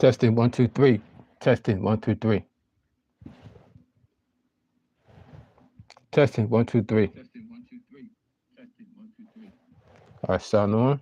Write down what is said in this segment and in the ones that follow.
Testing 1 2 3. Testing 1 2 3. Testing 1 2 3. All right, sound on.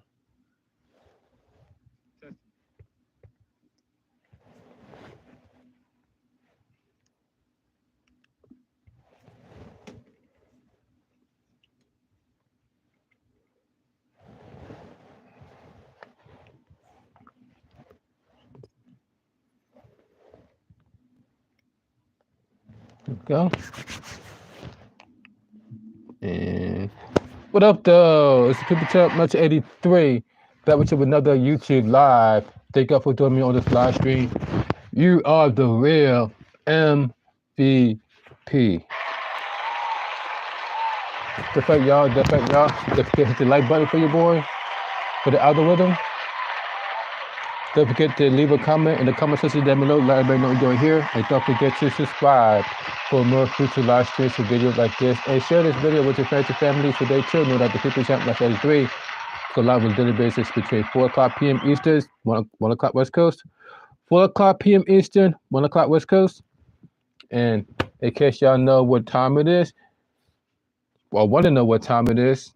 There we go. And what up, though? It's the People Chat Much 83. Back with you with another YouTube live. Thank you for joining me on this live stream. You are the real MVP. The fact, y'all. Don't forget to hit the like button for your boy, for the algorithm. Don't forget to leave a comment in the comment section down below. Let everybody know what you're doing here. And don't forget to subscribe for more future live streams and videos like this. And share this video with your friends and family so they too know that the People Champ Life 83 go live on a daily basis between 4 o'clock p.m. Eastern, 1 o'clock West Coast, 4 o'clock p.m. Eastern, 1 o'clock West Coast. And in case y'all know what time it is, or want to know what time it is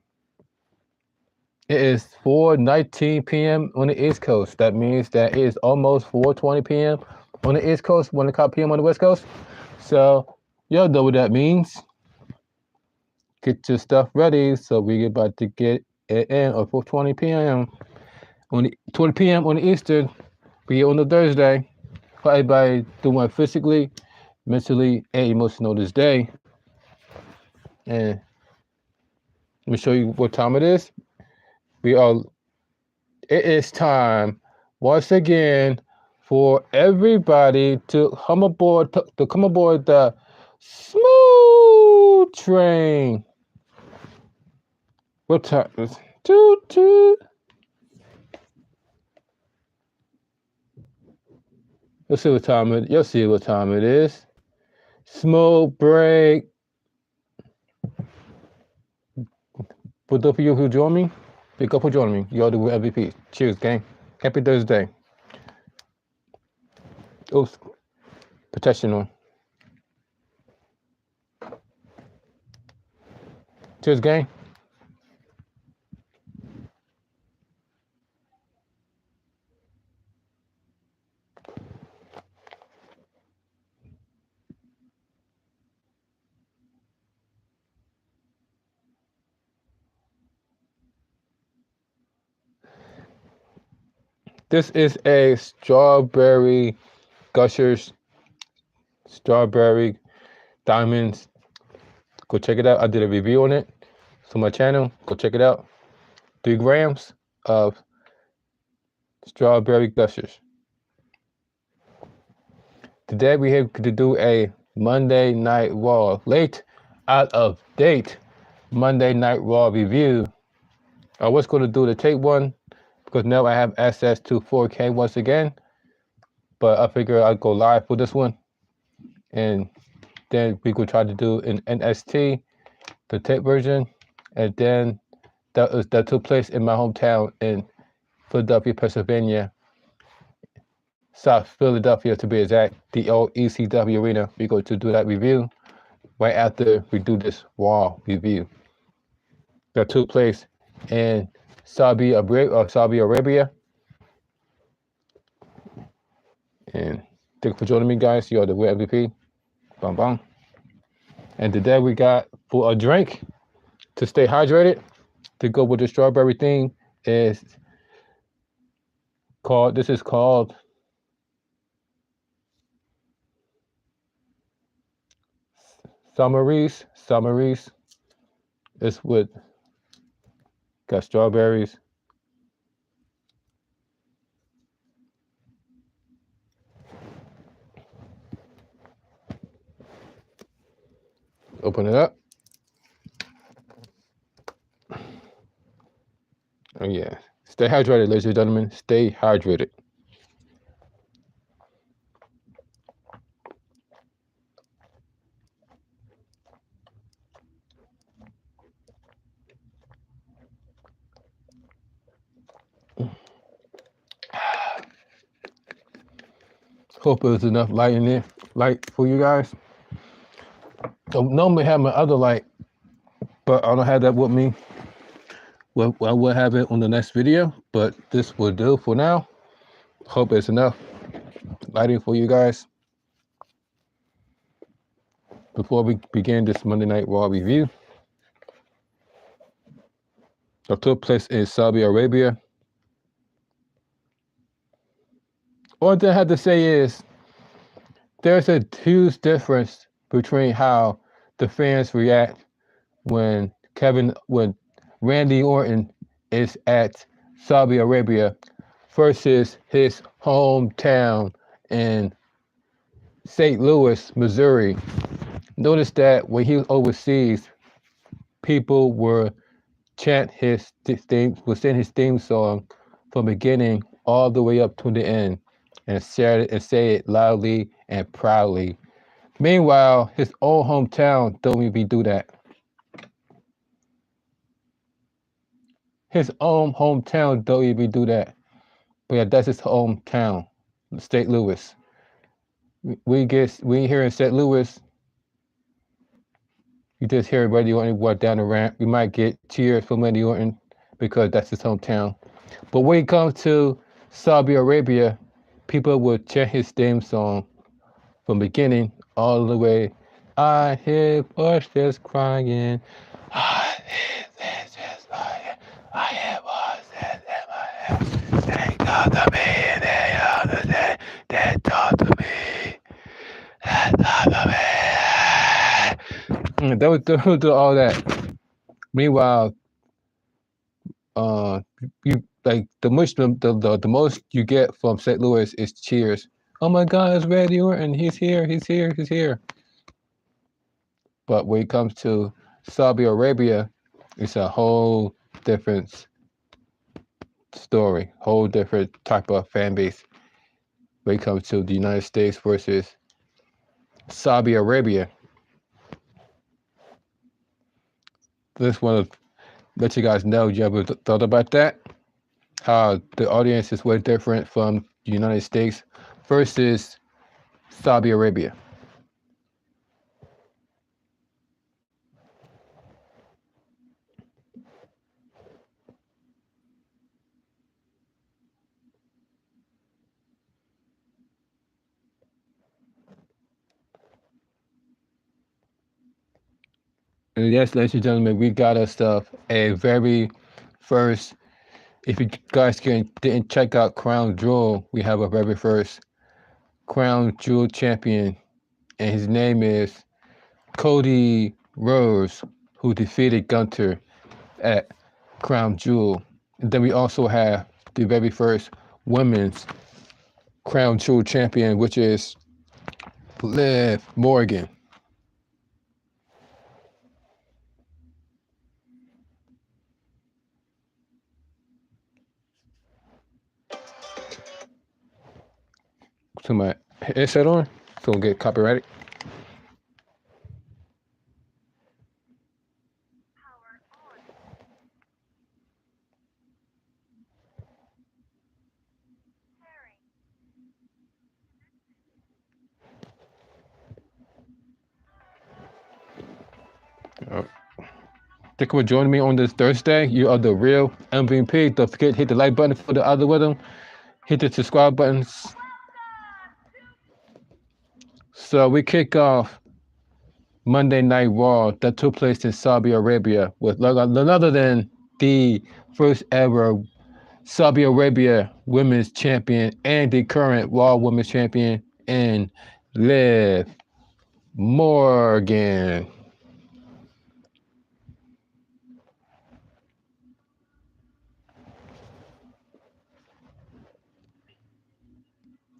is 4:19 p.m. on the East Coast. That means that it is almost 4:20 p.m. on the East Coast, 1 o'clock p.m. on the West Coast. So y'all know what that means. Get your stuff ready so we're about to get it in at 4:20 p.m. on the 20 p.m. on the Eastern. We on the Thursday. For everybody doing physically, mentally, and emotional this day. And let me show you what time it is. It is time once again for everybody to come aboard the smooth train. What time is it? Toot toot. You'll see what time it is. Smoke break. For those of you who join me, big up for joining me. Y'all do MVP. Cheers, gang. Happy Thursday. Oops. Protection on. Cheers, gang. This is a strawberry Gushers, strawberry diamonds. Go check it out. I did a review on it. It's on my channel. Go check it out. 3 grams of strawberry Gushers. Today we have to do a Monday Night Raw, late out of date Monday Night Raw review. I was going to do the tape one because now I have access to 4K once again, but I figure I'd go live for this one, and then we could try to do an NST, the tape version, and then that took place in my hometown in Philadelphia, Pennsylvania, South Philadelphia to be exact, the old ECW arena. We're going to do that review right after we do this Raw review that took place in Saudi Arabia. And thank you for joining me, guys. You are the real MVP. Bam bam. And today we got for a drink to stay hydrated to go with the strawberry thing is called. This is called Summaries. It's with got strawberries. Open it up. Oh yeah. Stay hydrated, ladies and gentlemen. Stay hydrated. Hope there's enough light in there, light for you guys. I normally have my other light, but I don't have that with me. Well, I will have it on the next video, but this will do for now. Hope it's enough lighting for you guys. Before we begin this Monday Night Raw review, that took place in Saudi Arabia. All I have to say is there's a huge difference between how the fans react when Randy Orton is at Saudi Arabia versus his hometown in St. Louis, Missouri. Notice that when he was overseas, people were chant his theme, would sing his theme song from beginning all the way up to the end, and share it and say it loudly and proudly. Meanwhile, his own hometown don't even do that. His own hometown don't even do that. But yeah, that's his hometown, St. Louis. We here in St. Louis, you just hear Randy Orton walk down the ramp. We might get cheers from Randy Orton because that's his hometown. But when it comes to Saudi Arabia, people will chant his theme song from beginning all the way. I hear voices crying. I hear voices crying. I hear voices in my head. They talk to me and they understand. They talk to me. They talk to me. They would do all that. Meanwhile, you like the most you get from St. Louis is cheers. Oh my God, it's Randy Orton. He's here. He's here. He's here. But when it comes to Saudi Arabia, it's a whole different story, whole different type of fan base. When it comes to the United States versus Saudi Arabia, just want to let you guys know. You ever thought about that? How the audience is way different from the United States versus Saudi Arabia. And yes, ladies and gentlemen, we got ourselves a very first. If you guys didn't check out Crown Jewel, we have a very first Crown Jewel champion, and his name is Cody Rhodes, who defeated Gunter at Crown Jewel. And then we also have the very first women's Crown Jewel champion, which is Liv Morgan. So my headset on, so we'll get copyrighted. Thank you for joining me on this Thursday. You are the real MVP. Don't forget to hit the like button for the algorithm. Hit the subscribe buttons. So we kick off Monday Night Raw that took place in Saudi Arabia with none other than the first ever Saudi Arabia Women's Champion and the current Raw Women's Champion in Liv Morgan.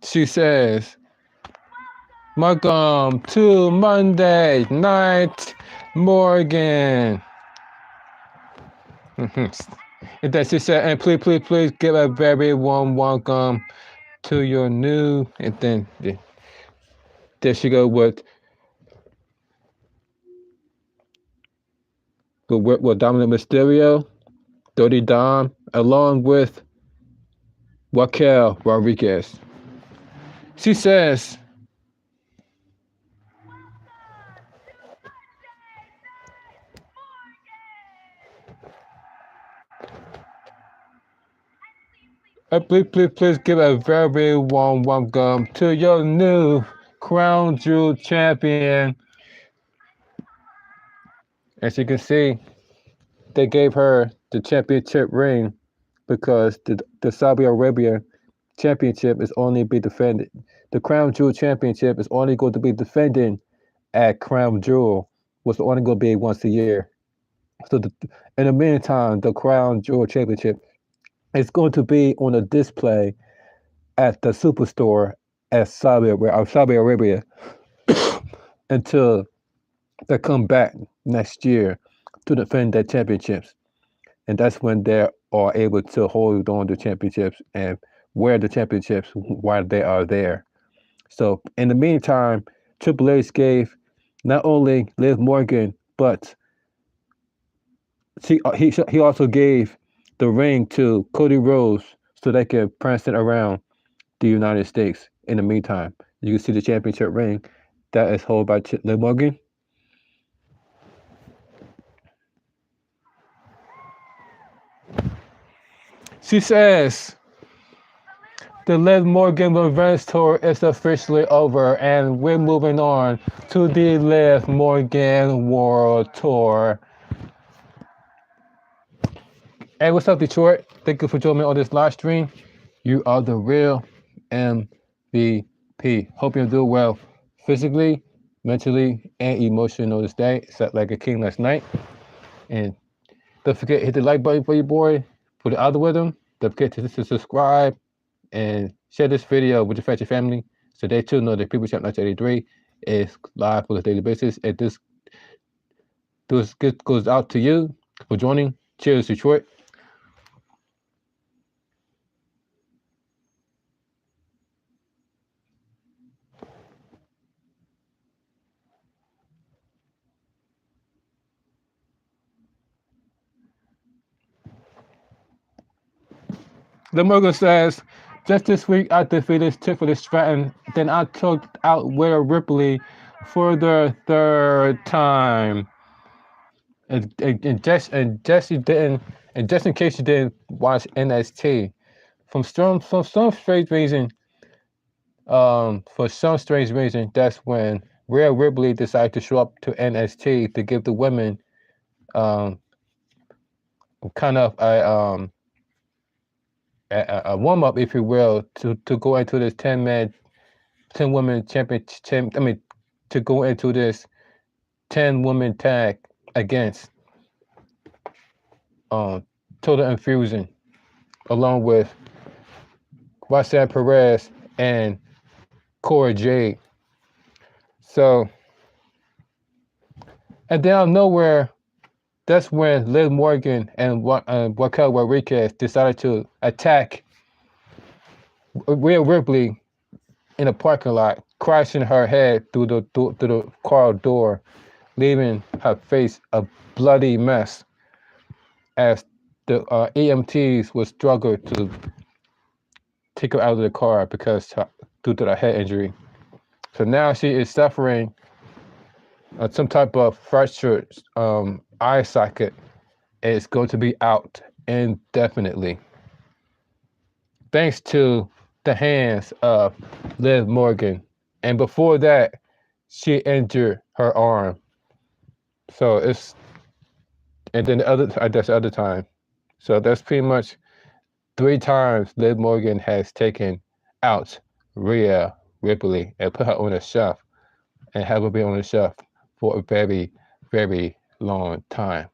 She says, "Welcome to Monday Night Morgan." And then she said, "And please give a very warm welcome to your new," and then there she go with Dominic Mysterio, Dirty Dom, along with Raquel Rodriguez. She says, please give a very warm welcome to your new crown jewel champion. As you can see, they gave her the championship ring because the Saudi Arabia championship is only be defended. The crown jewel championship is only going to be defended at Crown Jewel, was only going to be once a year. So in the meantime, the Crown Jewel championship is going to be on a display at the superstore at Saudi Arabia until they come back next year to defend their championships. And that's when they are able to hold on to championships and wear the championships while they are there. So in the meantime, Triple H gave not only Liv Morgan, but he also gave the ring to Cody Rhodes so they can prance it around the United States. In the meantime, you can see the championship ring that is held by Liv Morgan. She says the Liv Morgan Revenge Tour is officially over, and we're moving on to the Liv Morgan World Tour. Hey, what's up, Detroit? Thank you for joining me on this live stream. You are the real MVP. Hope you're doing well physically, mentally, and emotionally this day. Slept like a king last night. And don't forget to hit the like button for your boy, for the algorithm. Don't forget to subscribe and share this video with your friends and family so they too know that People Champ 1983 is live on a daily basis. And this goes out to you for joining. Cheers, Detroit. The Morgan says, just this week I defeated Tiffany Stratton, then I took out Rhea Ripley for the third time. And just in case you didn't watch NXT, for some strange reason, that's when Rhea Ripley decided to show up to NXT to give the women um kind of a warm up, if you will, to go into this 10 women championship. I mean, to go into this 10 woman tag against Total Infusion, along with Roxanne Perez and Cora Jade. So, and then out of nowhere, that's when Liv Morgan and Raquel Rodriguez decided to attack Rhea Ripley in a parking lot, crashing her head through the car door, leaving her face a bloody mess as the EMTs would struggle to take her out of the car due to the head injury. So now she is suffering some type of fractured eye socket, and it's going to be out indefinitely, thanks to the hands of Liv Morgan. And before that, she injured her arm. So and then that's the other time. So that's pretty much 3 times Liv Morgan has taken out Rhea Ripley and put her on a shelf and have her be on the shelf for a very, very long time.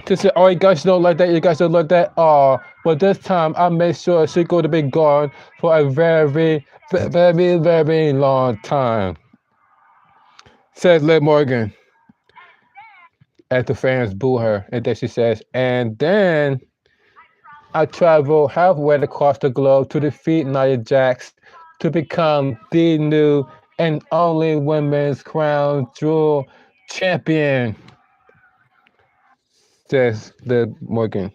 To say, oh, you guys don't like that, you guys don't like that. Oh, but this time I made sure she's going to be gone for a very, very, very long time. Says Liv Morgan as the fans boo her. And then she says, and then I traveled halfway across the globe to defeat Nia Jax to become the new and only women's crown jewel champion, says Liv Morgan.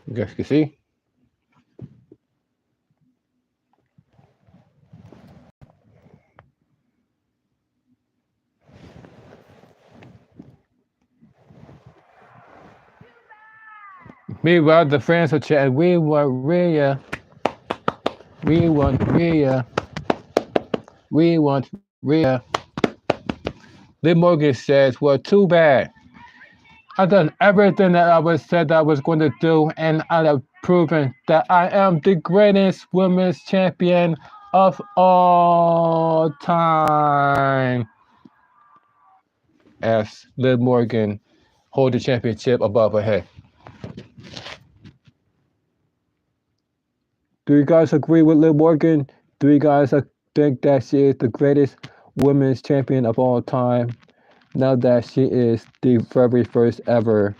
You guys can see. Meanwhile, the fans are chanting, "We want Rhea, we want Rhea, we want Rhea." Liv Morgan says, "Well, too bad. I've done everything that I was said I was going to do, and I have proven that I am the greatest women's champion of all time." As Liv Morgan hold the championship above her head. Do you guys agree with Liv Morgan? Do you guys think that she is the greatest women's champion of all time? Now that she is the very first ever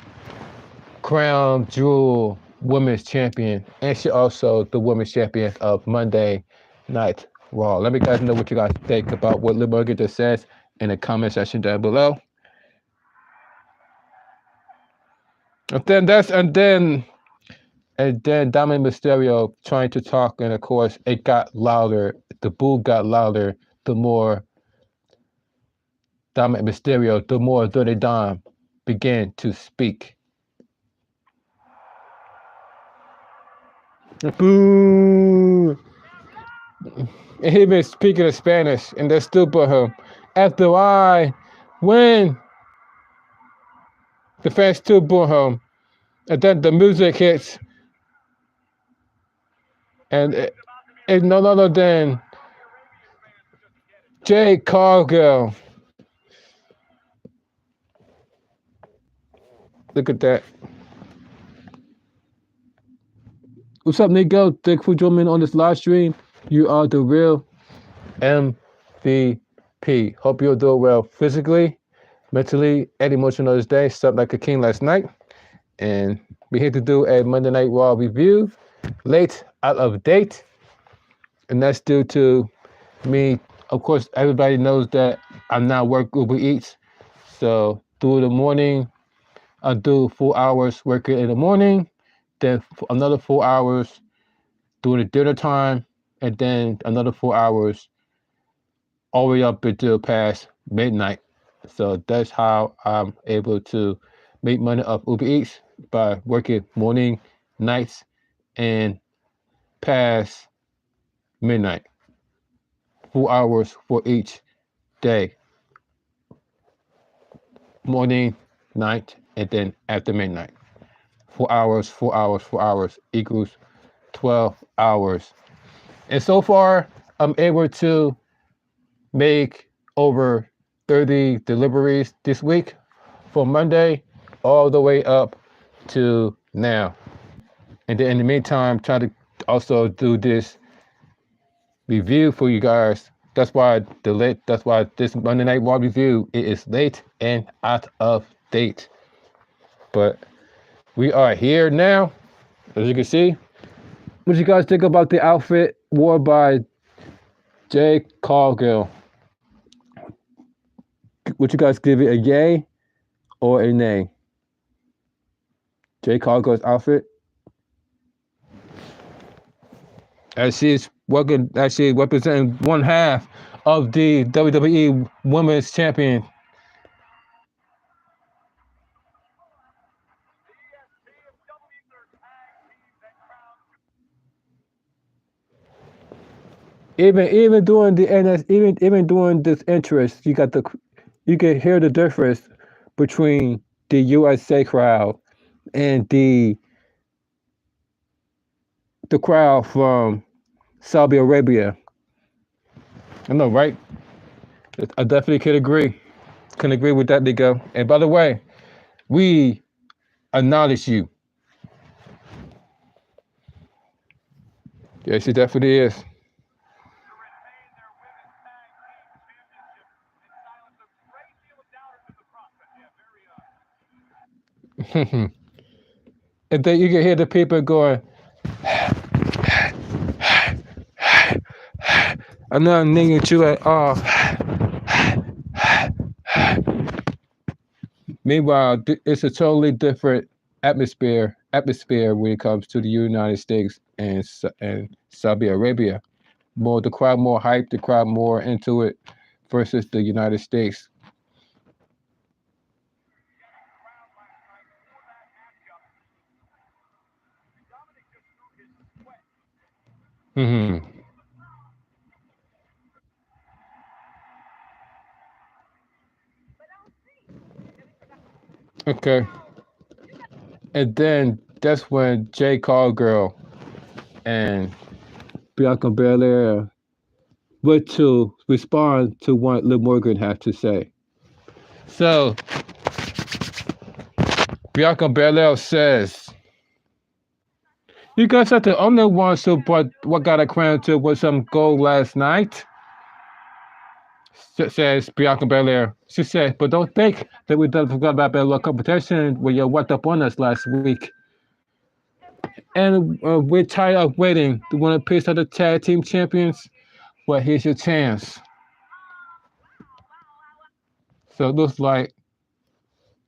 crown jewel women's champion, and she also the women's champion of Monday Night Raw. Let me guys know what you guys think about what Liv Morgan just says in the comment section down below. And then Dominic Mysterio trying to talk, and of course it got louder. The boo got louder the more Dominic Mysterio, the more Dirty Dom began to speak. Boo! And he been speaking in Spanish, and they still put him. After I win, the fans still boo him. And then the music hits, and it's none other than Jay Cargill. Look at that. What's up, Nico? Thanks for joining on this live stream. You are the real MVP. Hope you're doing well physically, mentally, and emotionally this day. Slept like a king last night. And we're here to do a Monday Night Raw review. Late, out of date. And that's due to me. Of course, everybody knows that I'm not work Uber Eats. So through the morning, I do 4 hours working in the morning, then another 4 hours during the dinner time, and then another 4 hours all the way up until past midnight. So that's how I'm able to make money off Uber Eats, by working morning, nights, and past midnight. 4 hours for each day. Morning, night, and then after midnight. 4 hours, 4 hours, 4 hours equals 12 hours. And so far, I'm able to make over 30 deliveries this week from Monday all the way up to now. And then in the meantime, try to also do this review for you guys. That's why this Monday Night Raw review, it is late and out of date. But we are here now, as you can see. What you guys think about the outfit worn by Jay Cargill? Would you guys give it a yay or a nay? Jay Cargill's outfit, as she's representing one half of the WWE Women's Champion. Even during the NS, even during this interest, you can hear the difference between the USA crowd and the crowd from Saudi Arabia. I know, right? I definitely can agree. Can agree with that, Nico. And by the way, we acknowledge you. Yes, it definitely is. And then you can hear the people going, I'm not nigga you at all. Meanwhile, it's a totally different atmosphere when it comes to the United States and Saudi Arabia. The crowd more hyped, the crowd more into it versus the United States. Mm-hmm. Okay. And then that's when J. Callgirl and Bianca Belair went to respond to what Liv Morgan had to say. So Bianca Belair says, "You guys are the only ones who brought what got a crown to with some gold last night." Says Bianca Belair. She said, "But don't think that we done forgot about Belair competition when you walked up on us last week. And we're tired of waiting. You want a piece of the tag team champions? Well, here's your chance." So it looks like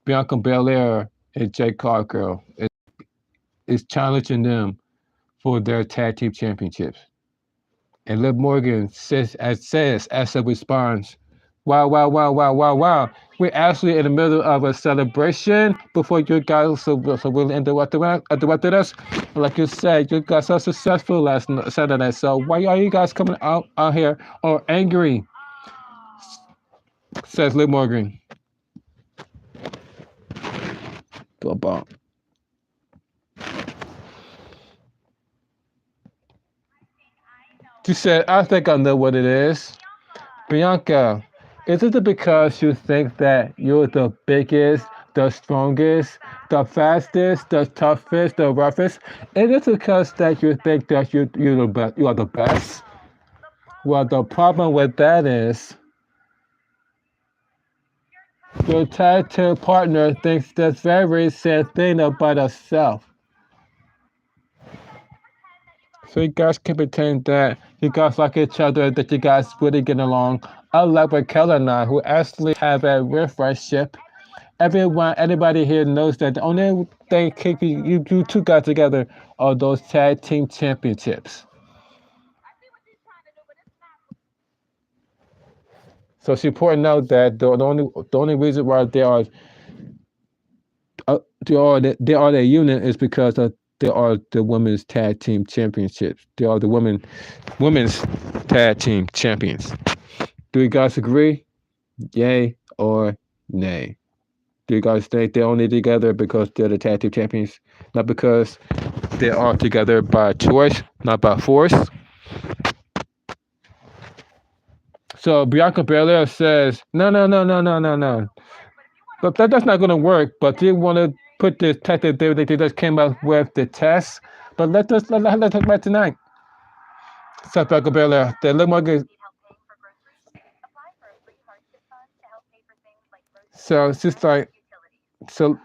Bianca Belair and Jade Cargill is challenging them for their tag team championships. And Liv Morgan says as a response, "Wow, wow, wow, wow, wow, wow. We're actually in the middle of a celebration before you guys so really interrupted us. Like you said, you guys are successful last Saturday. So why are you guys coming out here or angry?" Says Liv Morgan. Blah, blah. She said, "I think I know what it is. Bianca, is it because you think that you're the biggest, the strongest, the fastest, the toughest, the roughest? Is it because that you think that you are the best? Well, the problem with that is your tag team partner thinks this very same thing about herself. So you guys can pretend that you guys like each other, that you guys really get along. Unlike Raquel and I, who actually have a real friendship. Anybody here knows that the only thing keeping you two guys together are those tag team championships." So she pointed out that the only reason why they are the unit is because they are the women's tag team championships. They are the women's tag team champions. Do you guys agree? Yay or nay? Do you guys think they're only together because they're the tag team champions, not because they are together by choice, not by force? So Bianca Belair says, "No, no, no, no, no, no, no. But that's not going to work. But you want to put this test that they just came up with the test. But let's talk about tonight." Says Bianca Belair. They look more good. So she's like, so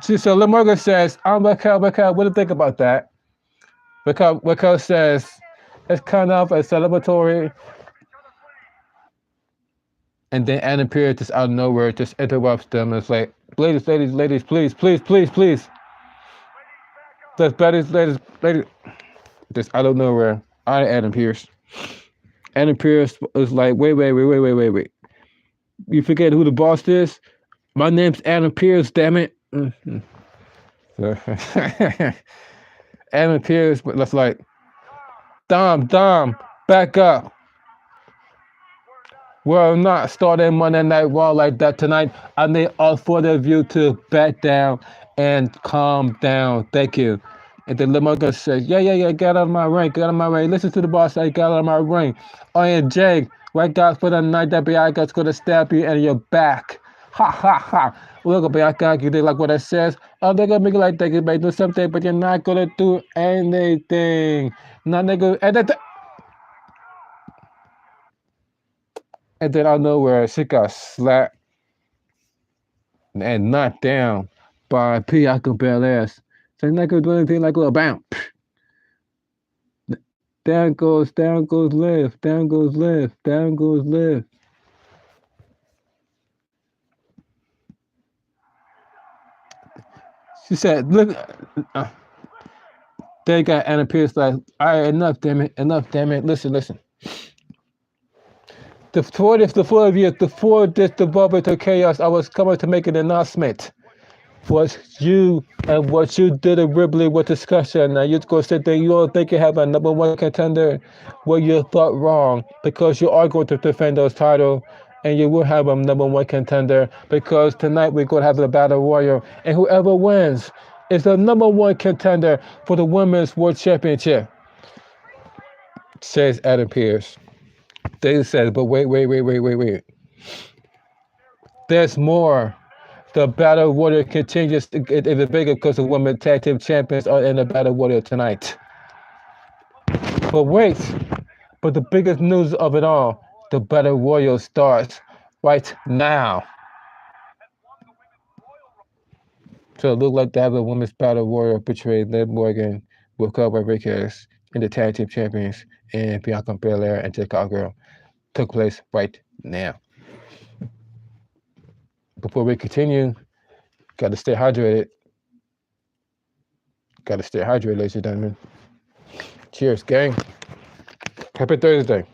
so Lamorgan says, "I'm Raquel. What do you think about that?" Raquel says, "It's kind of a celebratory." And then Adam Pearce just out of nowhere just interrupts them. And it's like, ladies, please, please, please, please. Just ladies, just out of nowhere. I Adam Pearce. Adam Pearce was like, wait. You forget who the boss is? My name's Adam Pearce, damn it. Mm-hmm. So, Adam Pearce was like, Dom, back up. We're not starting Monday Night Raw like that tonight. I need all four of you to back down and calm down. Thank you." And then Lamarcus says, yeah, get out of my ring, get out of my ring. Listen to the boss say, get out of my ring. Oh, yeah, Jake, right God for the night that Bianca's going to stab you in your back. Ha, ha, ha. Look at Bianca, you did like what it says. Oh, they're going to make it like they may do something, but you're not going to do anything. Not going to. And then out of nowhere, she got slapped and knocked down by Bianca Belair. So you're not gonna do anything like a little bam. Down goes Liv, down goes Liv. She said, "Look." They got Anna Pierce like, "All right, enough, damn it. Listen. Before this devolved to chaos, I was coming to make an announcement. what you did originally with discussion. Now you're gonna sit there, you don't think you have a number one contender. Well, you thought wrong because you are going to defend those titles, and you will have a number one contender because tonight we're going to have the battle royal, and whoever wins is the number one contender for the women's world championship. Says Adam Pierce. They said, but wait. There's more. The battle royal continues. It is bigger because the women tag team champions are in the battle royal tonight. But wait, but the biggest news of it all, the battle royal starts right now. So it looked like they have a women's battle royal between Liv Morgan, Raquel Rodriguez, and the tag team champions, and Bianca Belair and Chicago took place right now. Before we continue, got to stay hydrated. Got to stay hydrated, ladies and gentlemen. Cheers, gang. Happy Thursday.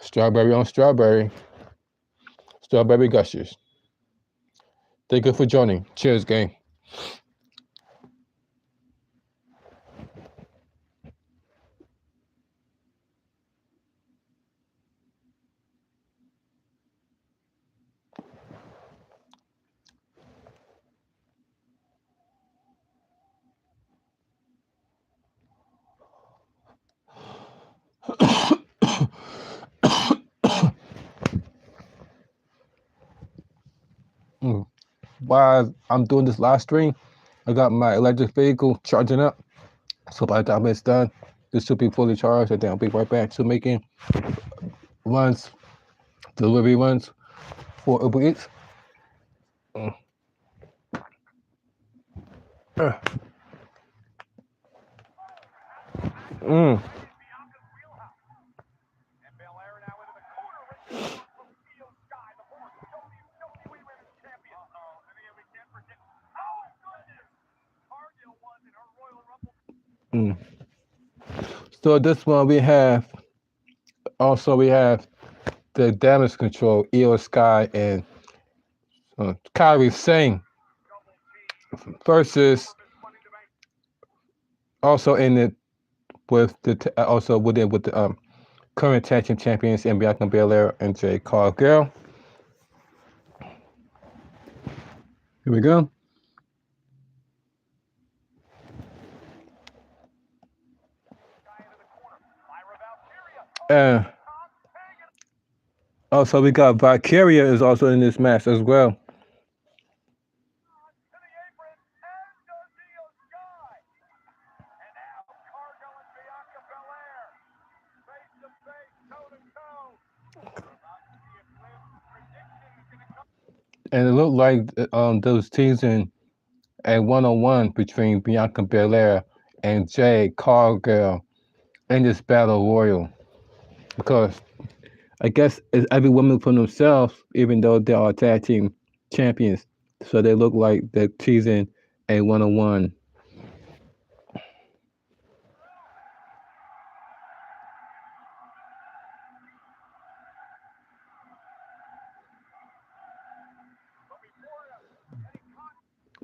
Strawberry on strawberry. Strawberry gushers. Thank you for joining. Cheers, gang. While I'm doing this live stream, I got my electric vehicle charging up. So by the time it's done, this should be fully charged, and then I'll be right back to making runs, delivery runs for Uber Eats. Mm. Mm. Mm. So this one we have the damage control, Io Sky and Kyrie Singh versus also in it with the also with the current tag team champions and Bianca Belair and Jade Cargill. Here we go. And also we got Valkyria is also in this match as well. And it looked like those teasing a one-on-one between Bianca Belair and Jade Cargill in this battle royal, because I guess it's every woman for themselves, even though they are tag team champions. So they look like they're teasing a one-on-one.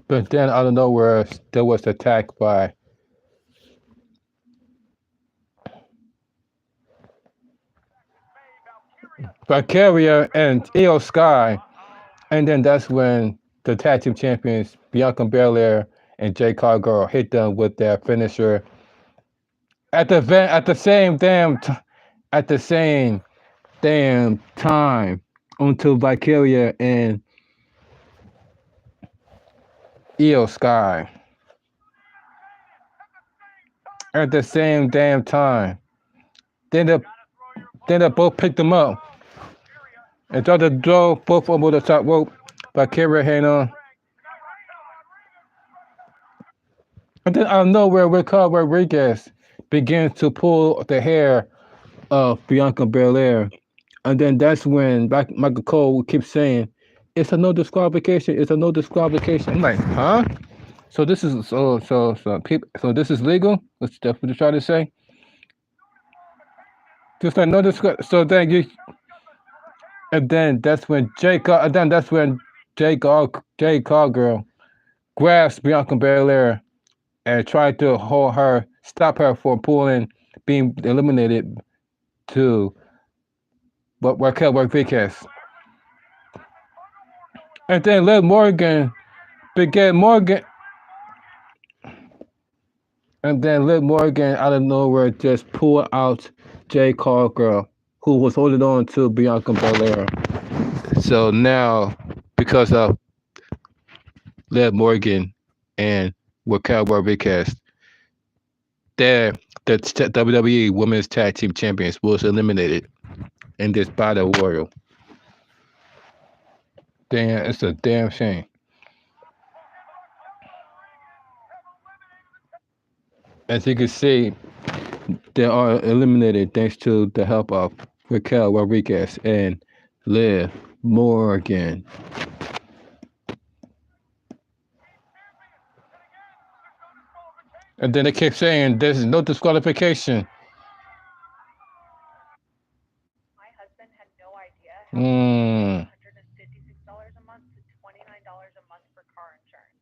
But then out of nowhere, there was attacked by Valkyria and Io Sky, and then that's when the tag team champions Bianca Belair and Jade Cargill hit them with their finisher at the same damn time until Valkyria and Io Sky at the same damn time. Then they both picked them up and tried to throw both over the top rope. Valkyria hang on. And then out of nowhere, Raquel Rodriguez begins to pull the hair of Bianca Belair And then that's when Michael Cole keeps saying, "It's a no disqualification. It's a no disqualification." I'm like, huh? So this is people. So this is legal. That's what you're trying to say. Just like no disqual. So then you, and then that's when and then that's when Jay Cargill grabs Bianca Belair and tried to hold her, stop her from being eliminated to but Raquel Rodriguez. And then Liv Morgan began Morgan, and then Liv Morgan out of nowhere just pulled out Jay Cargill, who was holding on to Bianca Belair. So now, because of Liv Morgan and Raquel Rodriguez, there the WWE Women's Tag Team Champions was eliminated in this battle royal. Damn, it's a damn shame. As you can see, they are eliminated thanks to the help of Raquel Rodriguez and Liv Morgan. And then they kept saying there's no disqualification. My husband had no idea how Mm. $156 a month to $29 a month for car insurance.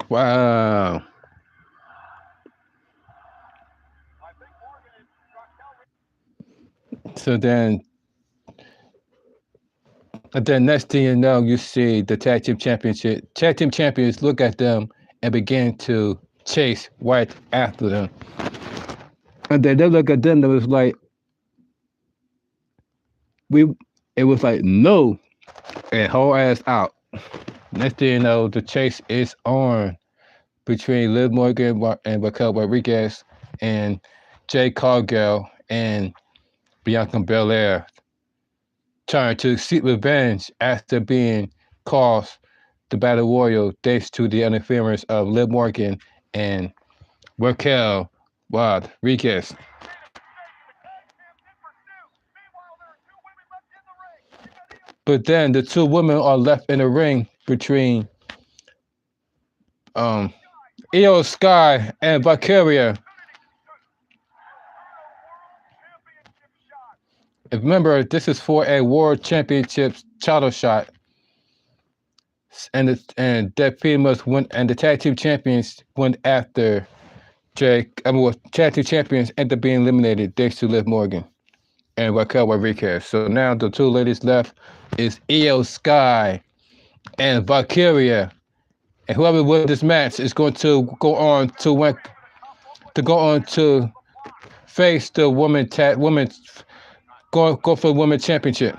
Wow. So then, and then next thing you know, you see the tag team champions look at them and begin to chase right after them. And then they look at them, and it was like, we, it was like, no, and whole ass out. Next thing you know, the chase is on between Liv Morgan and Raquel Rodriguez and Jay Cargill and Bianca Belair, trying to seek revenge after being cost the Battle Royal thanks to the interference of Liv Morgan and Raquel Rodriguez. But then the two women are left in the ring between um, Io Sky and Valkyria. Remember, this is for a World Championship title shot, and that pretty much went, and the tag team champions went after tag team champions ended up being eliminated thanks to Liv Morgan and Raquel Rodriguez. So now the two ladies left is Io Sky and Valkyria, and whoever wins this match is going to go on to face the go for the women championship.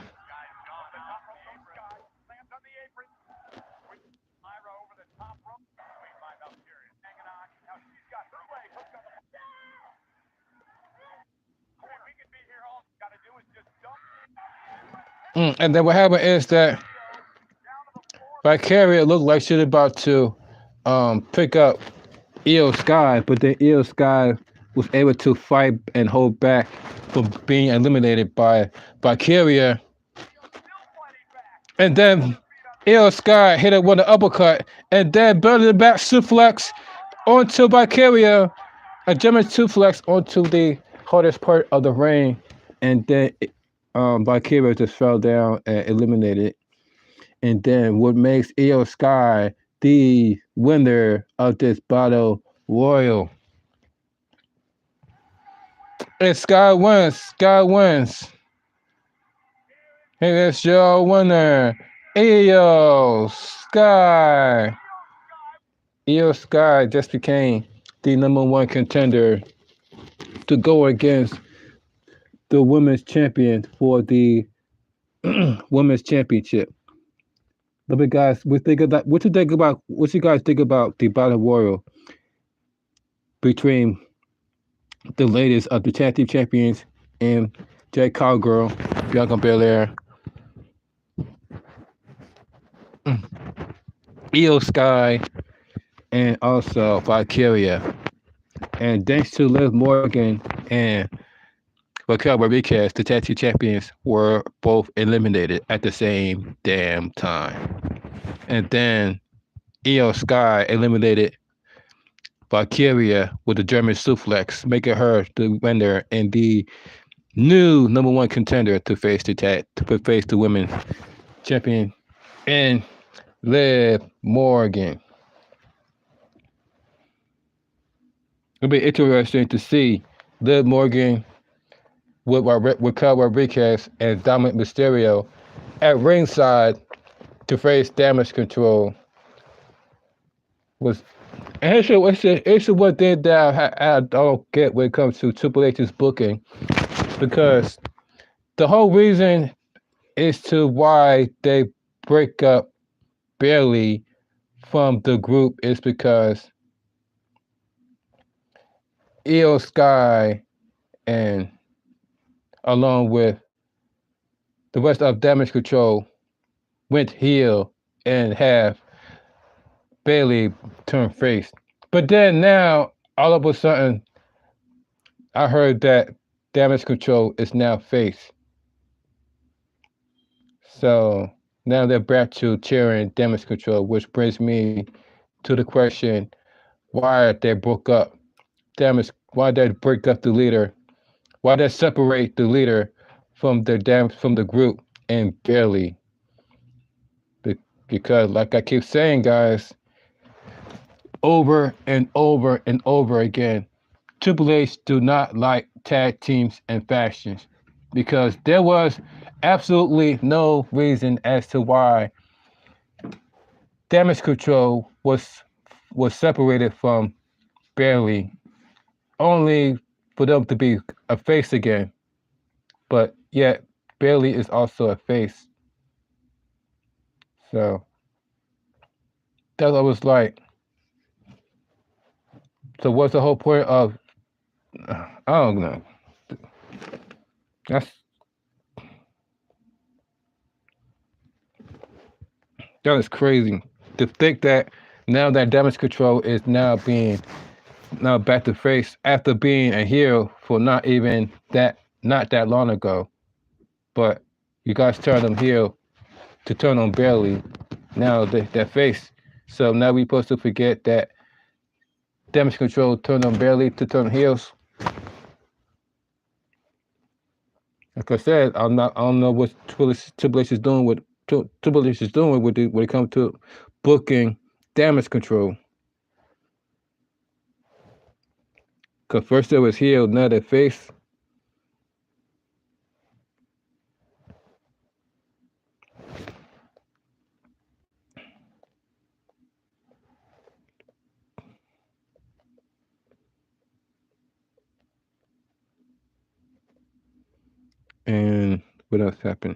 And then what happened is that Vicarious looked like she was about to pick up Io Sky, but then Io Sky was able to fight and hold back from being eliminated by Vicarious. And then Io Sky hit her with an uppercut, and then belly back suplex onto Vicarious, a German suplex onto the hardest part of the ring, and then Vicarious just fell down and eliminated. And then what makes Io Sky the winner of this battle royal? And Sky wins. Sky wins. Here is your winner, Io Sky. Io Sky just became the #1 contender to go against the women's champion for the women's championship. Let me guys, we think of that. What you guys think about the battle royal between the ladies of the tag team champions and Jay Cowgirl, Bianca Belair, Io Sky, and also Valkyria. And thanks to Liv Morgan and Raquel Rodriguez, the tag team champions were both eliminated at the same damn time. And then Io Sky eliminated Valkyria with the German suplex, making her the winner and the new number one contender to face the women's champion and Liv Morgan. It'll be interesting to see Liv Morgan with Kyle Rodriguez and Dominic Mysterio at ringside to face Damage Control. Was and it's one thing that I don't get when it comes to Triple H's booking, because the whole reason is to why they break up Bailey from the group is because Io Sky and along with the rest of Damage Control went heel and have Bailey turn face. But then now, all of a sudden, I heard that Damage Control is now face. So now they're back to cheering Damage Control, which brings me to the question: why they broke up Why they break up the leader? Why they separate the leader from the group and Bailey? Because, like I keep saying, guys, over and over and over again, Triple H do not like tag teams and factions, because there was absolutely no reason as to why Damage Control was separated from Bailey, only for them to be a face again. But yet Bailey is also a face. So that I was like, so what's the whole point of? I don't know. That's that is crazy to think that now that Damage Control is now back to face after being a heel for not that long ago. But you guys turned them heel to turn on Bailey. Now they're face. So now we supposed to forget that Damage Control turned on Bailey to turn heels. Like I said, I don't know what Triple H is doing with Triple H is doing when it comes to booking Damage Control. Cause first it was heel, now they're face. And what else happened?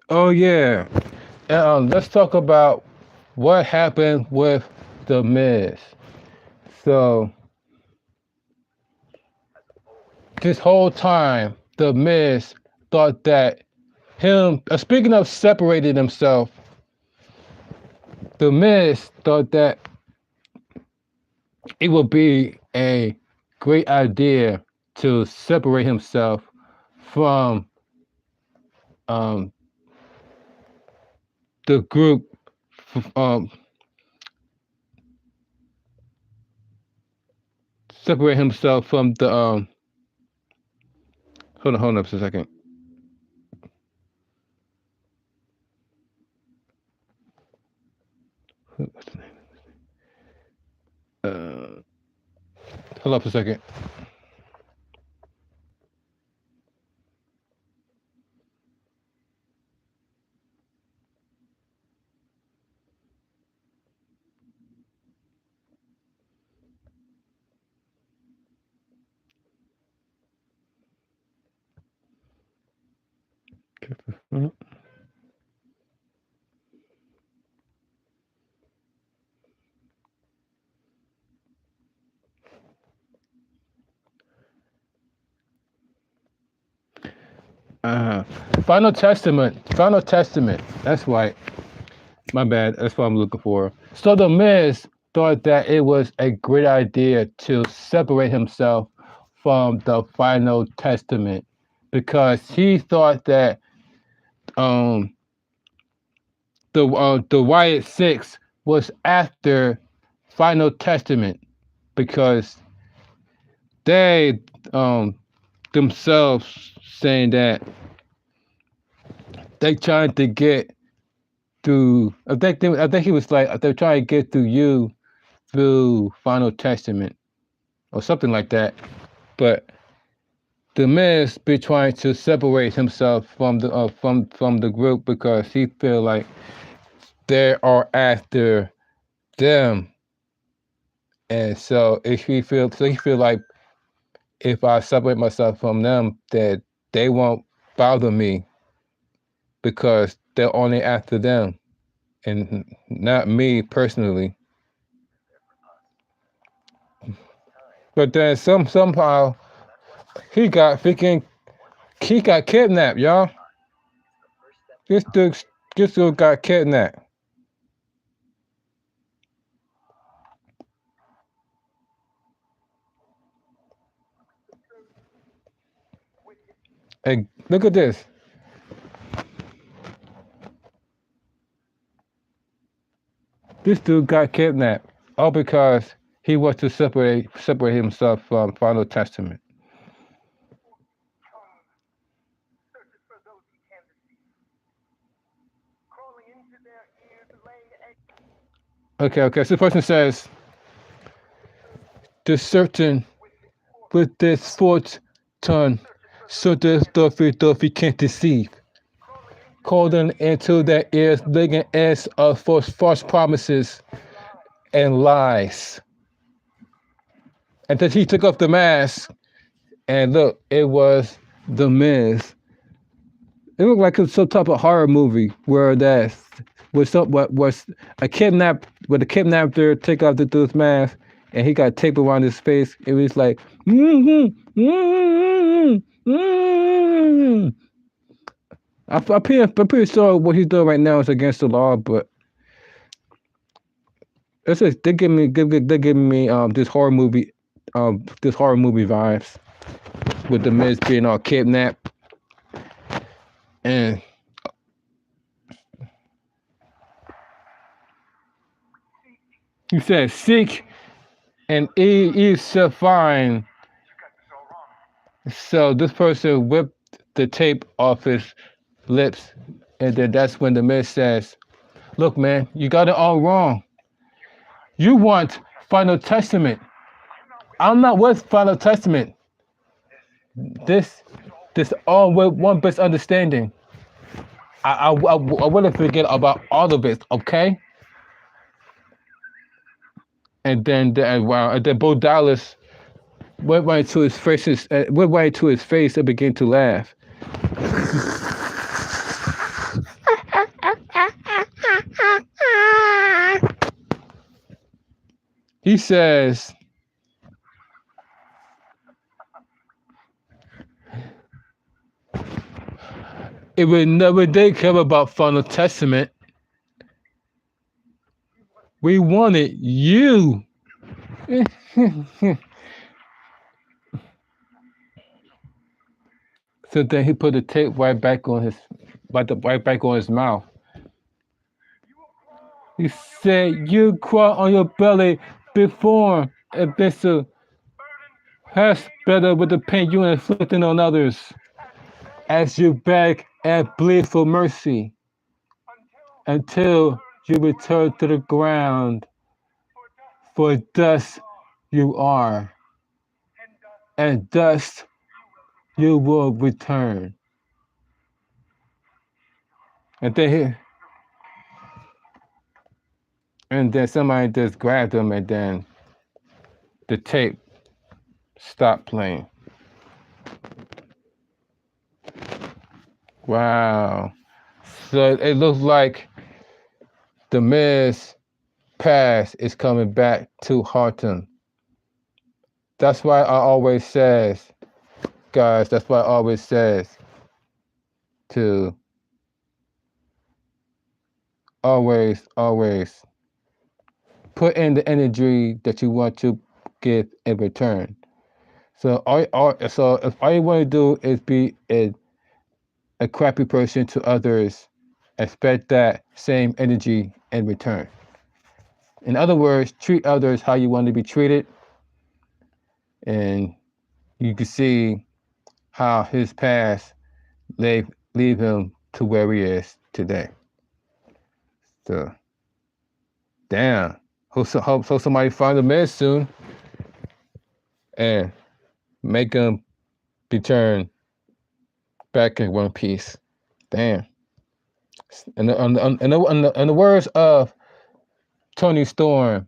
Oh yeah. Let's talk about what happened with the Miz. So this whole time, the Miz thought that speaking of separating himself, the Miz thought that it would be a great idea to separate himself from um, the group, um, separate himself from the. Hold on, for a second. What's the name? Hold up a second. Uh, Final Testament. Final Testament. That's right. My bad. That's what I'm looking for. So the Miz thought that it was a great idea to separate himself from the Final Testament because he thought that um the Wyatt Six was after Final Testament because they themselves saying that they trying to get through. I think he was like they're trying to get through you through Final Testament or something like that. But the Miz be trying to separate himself from the group because he feel like they are after them, and so if he feel like if I separate myself from them, that they won't bother me because they're only after them and not me personally. But then somehow he got kidnapped, y'all. This dude this dude got kidnapped. And look at this. This dude got kidnapped all because he wants to separate himself from Final Testament. Searches for those he can deceive. Crawling into their ears, laying eggs Okay. So the person says, "The certain with his fork. with this fortune, so the Duffy can't deceive." Crawling into Calling into their ears, laying eggs of false promises lies. and lies. And then he took off the mask, and look, it was the Miz. It looked like some type of horror movie where that was some what was a kidnap where the kidnapper take off the dude's mask and he got tape around his face. It was like I'm pretty sure what he's doing right now is against the law, but it's just they're giving me this horror movie vibes with the Miz being all kidnapped and he said seek and ye shall find. You got this all wrong. So this person whipped the tape off his lips, and then that's when the Miz says, "Look, man, you got it all wrong. You want Final Testament. I'm not with Final Testament. This, this all with one best understanding. I want to forget about all of it, okay?" And then Bo Dallas went right to his face and began to laugh. He says, "It would never did care about Final Testament. We wanted you." So then he put the tape right back on his mouth. He said, "You crawl on your belly before Abyssal has better with the pain you inflicting on others, as you beg and plead for mercy until you return to the ground, for dust you are, and dust you will return." And then somebody just grabbed him, and then the tape stopped playing. Wow. So it looks like the Miz past is coming back to haunt him. That's why I always says, guys, that's why I always says, to always put in the energy that you want to give in return. So so if all you want to do is be a crappy person to others, expect that same energy in return. In other words, treat others how you want to be treated, and you can see how his past leave him to where he is today. So, damn. Hope somebody find a man soon and make him return back in one piece. Damn. In the words of Tony Storm,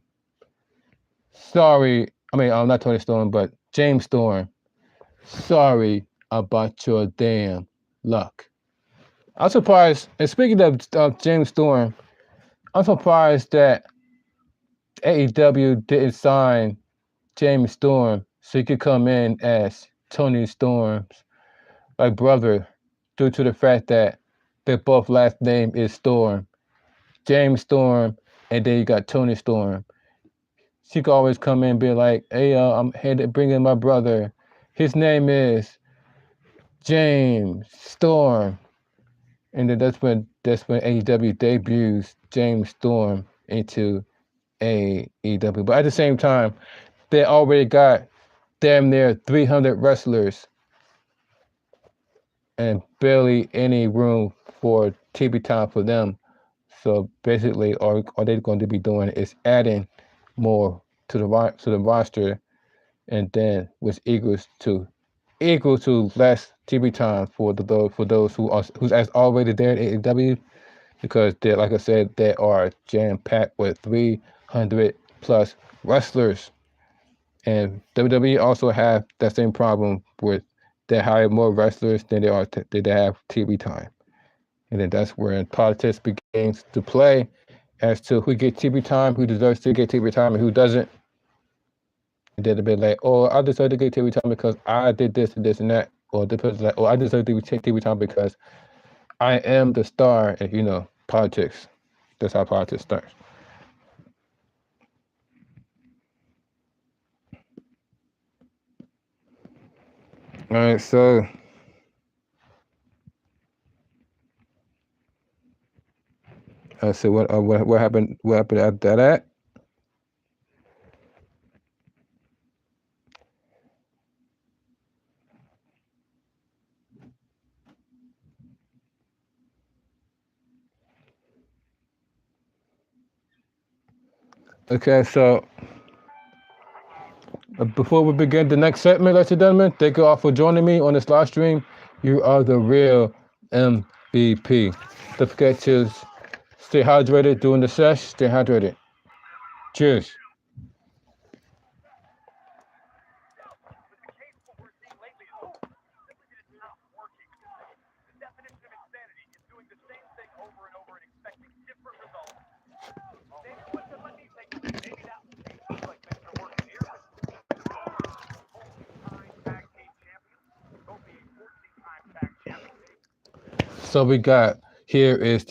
sorry. I mean, not Tony Storm, but James Storm. Sorry about your damn luck. I'm surprised. And speaking of James Storm, I'm surprised that AEW didn't sign James Storm so he could come in as Tony Storm's like brother, due to the fact that their both last name is Storm. James Storm, and then you got Tony Storm. She could always come in and be like, "Hey, I'm here to bring in my brother. His name is James Storm." And then that's when AEW debuts James Storm into AEW. But at the same time, they already got damn near 300 wrestlers and barely any room for TV time for them. So basically, all they're going to be doing is adding more to the roster, and then which equal to less TV time for those who's already there at AEW, because they, like I said, they are jam packed with 300 plus wrestlers. And WWE also have that same problem with they hire more wrestlers than they have TV time. And then that's where politics begins to play as to who gets TV time, who deserves to get TV time, and who doesn't. And then they'll be like, oh, I deserve to get TV time because I did this and this and that. Or the person's like, oh, I deserve to take TV time because I am the star. And, politics. That's how politics starts. All right, so so what happened? What happened after that? Okay, so before we begin the next segment, ladies and gentlemen, thank you all for joining me on this live stream. You are the real MVP. Don't forget to stay hydrated during the sesh. Stay hydrated. Cheers. But the case what we're seeing lately is simply that it's not working. The definition of insanity is doing the same thing over and over and expecting different results. Maybe what the money takes, maybe that looks like things are working here, but multi-time tag team champion, Kofi, 14-time tag champion. So we got here is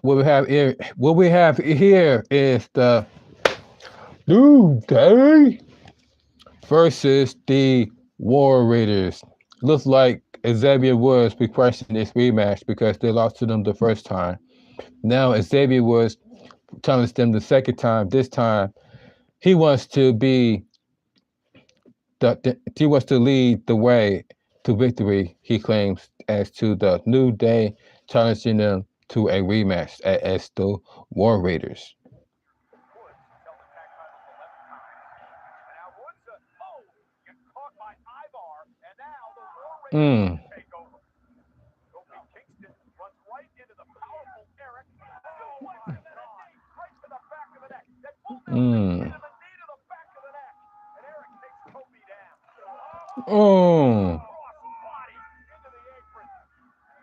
what we have here. What we have here is the New Day versus the War Raiders. Looks like Xavier Woods requesting this rematch because they lost to them the first time. Now Xavier Woods challenged them the second time. This time he wants to be he wants to lead the way to victory, he claims, as to the New Day challenging them to a rematch as the War Raiders. Woods held the tag titles 11 times. And now Woods, gets caught by Ivar, and now the War Raiders take over. Kofi Kingston runs right into the powerful Eric. Oh, what a knee right to the back of the neck. Then full into the knee to the back of the neck. And Eric takes Kofi down. Oh, Cross body into the apron.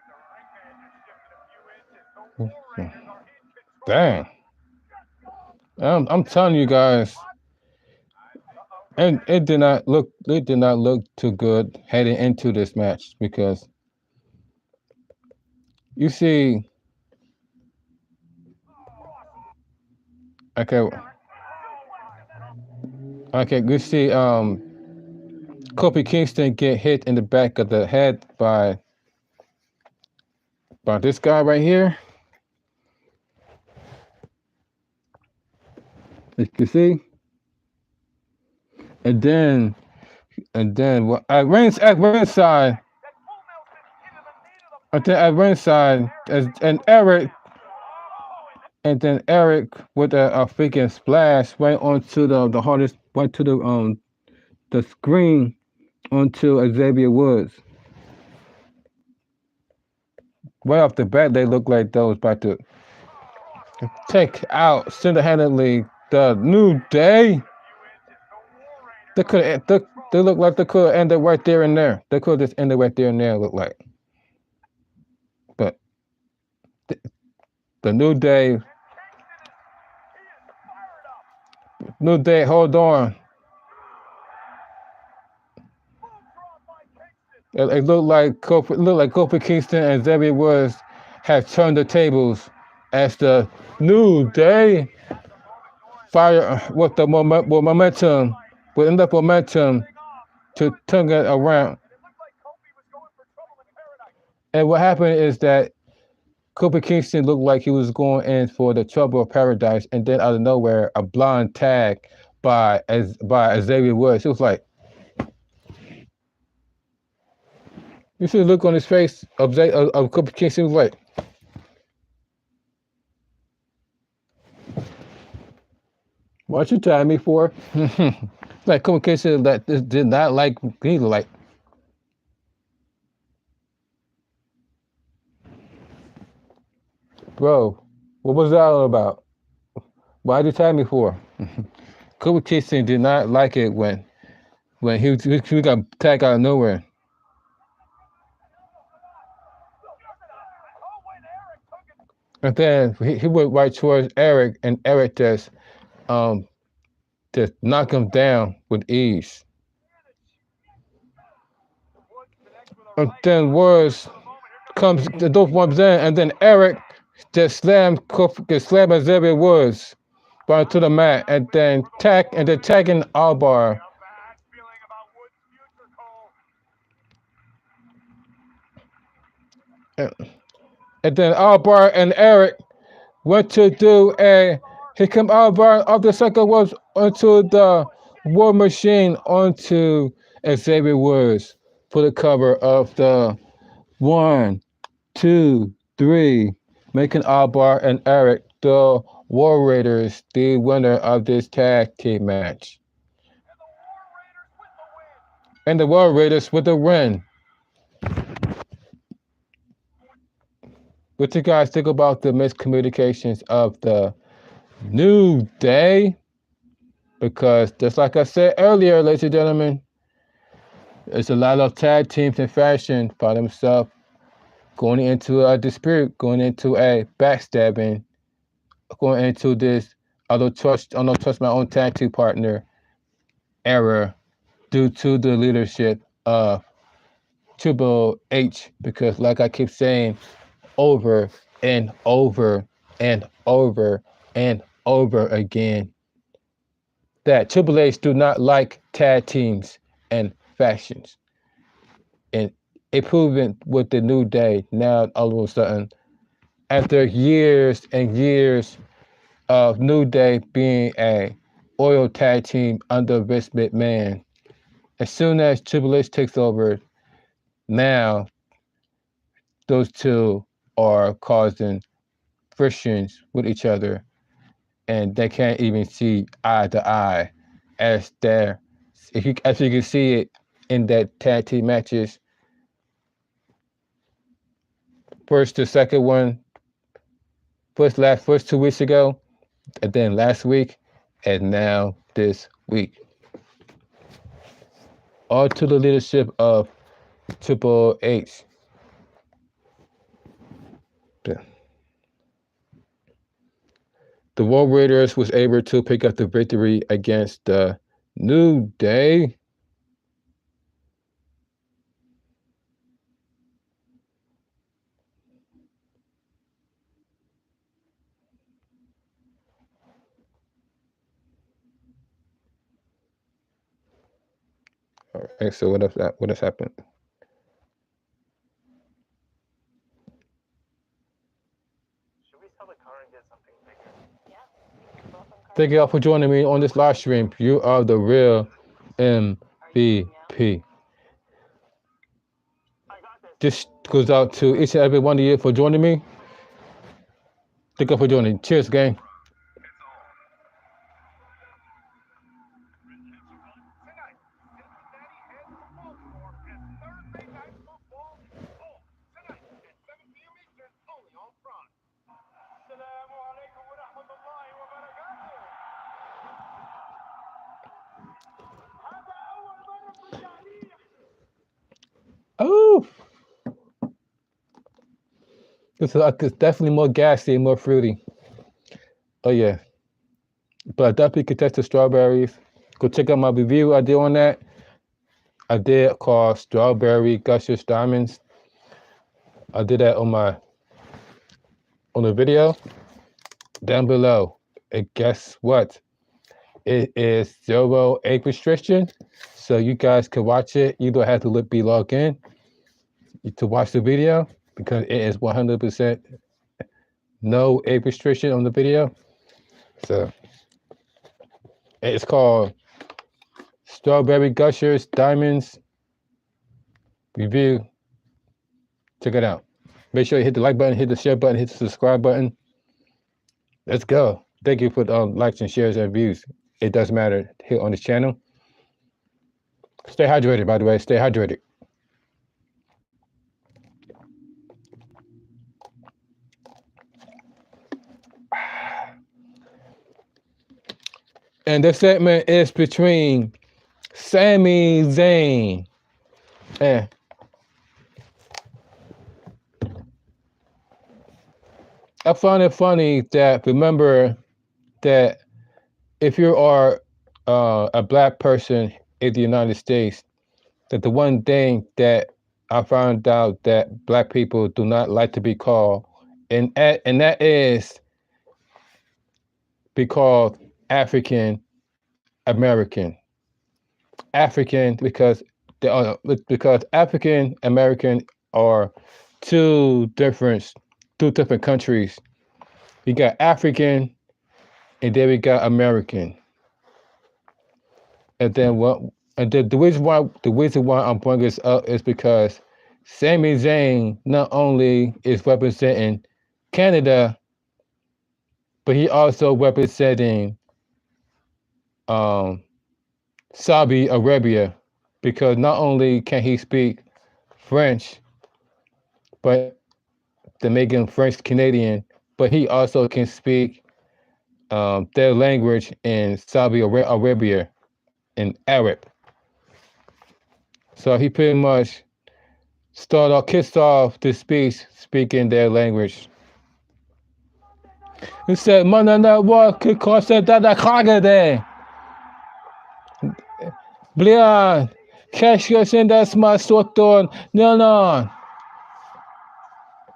The ring man just shifted a few inches. The War Raiders are in control. dang! I'm telling you guys, and it did not look too good heading into this match because You see, okay, okay, you see, Kofi Kingston get hit in the back of the head by this guy right here. You can see, and then at ringside, and then Eric with a freaking splash right onto the hardest, right to the screen onto Xavier Woods. Right off the bat, they look like those about to take out single-handedly the New Day. They could they look like they could end it right there and there. They could just end it right there and there. Look like, but the New Day, hold on. It looked like Kofi Kingston and Xavier Woods have turned the tables as the New Day fire with the momentum, with enough momentum to turn it around. And what happened is that Kofi Kingston looked like he was going in for the Trouble of Paradise, and then out of nowhere, a blind tag by Xavier Woods. It was like, you see the look on his face of Kofi Kingston. He was like, what you tag me for? Like Kofi Kingston that did not like, he like, bro, what was that all about? Why'd you tag me for? Kofi Kingston did not like it when he got tagged out of nowhere. And then he went right towards Eric, and Eric um just knock him down with ease. And then Woods the dope comes in, and then Eric just slam Xavier Woods right to the mat, and then tagging Albar. And then Albar and Eric went to do a he come Albar of the second was onto the War Machine onto Xavier Woods for the cover of the 1, 2, 3, making Albar and Eric the War Raiders the winner of this tag team match. And the War Raiders with the win. What you guys think about the miscommunications of the New Day? Because just like I said earlier, ladies and gentlemen, there's a lot of tag teams in fashion by themselves going into a dispute, going into a backstabbing, going into this I don't trust my own tag team partner era due to the leadership of Triple H. Because like I keep saying over and over and over and over again, that Triple H do not like tag teams and factions. And it proven with the New Day now all of a sudden, after years and years of New Day being a oil tag team under Vince McMahon, as soon as Triple H takes over, now those two are causing frictions with each other, and they can't even see eye to eye as they're as you can see it in that tag team matches. First to second one, first 2 weeks ago, and then last week, and now this week. All to the leadership of Triple H. The War Raiders was able to pick up the victory against the New Day. Okay, so what else? What has happened? Should we sell the car and get something bigger? Thank you all for joining me on this live stream. You are the real MVP. This goes out to each and every one of you for joining me. Thank you for joining. Cheers, gang. Tonight, Cincinnati heads to Baltimore as Thursday Night Football is on. Tonight at 7 p.m. Eastern, only on Prime. Assalamu alaikum wa rahmatullahi wa barakatuh. هذا أول مرة في التاريخ. Oh, this is definitely more gassy and more fruity. Oh yeah, but I definitely could test the strawberries. Go check out my review I did on that. I did called Strawberry Gushers Diamonds. I did that on the video down below. And guess what? It is 0 age restriction, so you guys can watch it. You don't have to be logged in to watch the video because it is 100% no age restriction on the video. So it's called Strawberry Gushers Diamonds Review. Check it out. Make sure you hit the like button, hit the share button, hit the subscribe button. Let's go. Thank you for likes and shares and views. It does matter here on this channel. Stay hydrated, by the way. Stay hydrated. And this segment is between Sami Zayn and I find it funny that remember that if you are a black person in the United States, that the one thing that I found out that black people do not like to be called, and that is be called African American. African because African American are two different countries. We got African and then we got American. And then what? And the reason why I'm bringing this up is because Sami Zayn not only is representing Canada, but he also representing um, Saudi Arabia, because not only can he speak French, but they make him French Canadian, but he also can speak their language in Saudi Arabia in Arab. So he pretty much kissed off the speech speaking their language. He said, "Monday Night War could cost that Kagade. Blian, cash your send that's my sort on. No.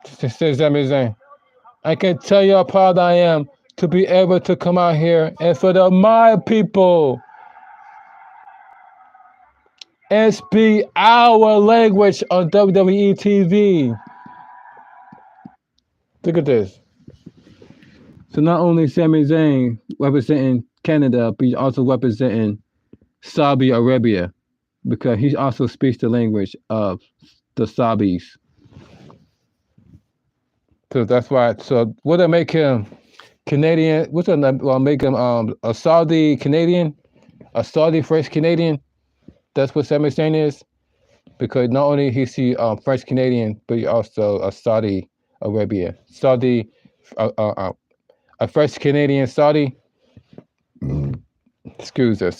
Says amazing. I can tell you how proud I am to be able to come out here and for my people and speak our language on WWE TV." Look at this. So not only Sami Zayn representing Canada, but he's also representing Saudi Arabia because he also speaks the language of the Saudis. So that's why. So would that make him Canadian? What's that? Make him a Saudi Canadian, a Saudi French Canadian? That's what Sami Zayn is, because not only he's French Canadian, but he also a Saudi Arabia, a French Canadian Saudi. Excuse her.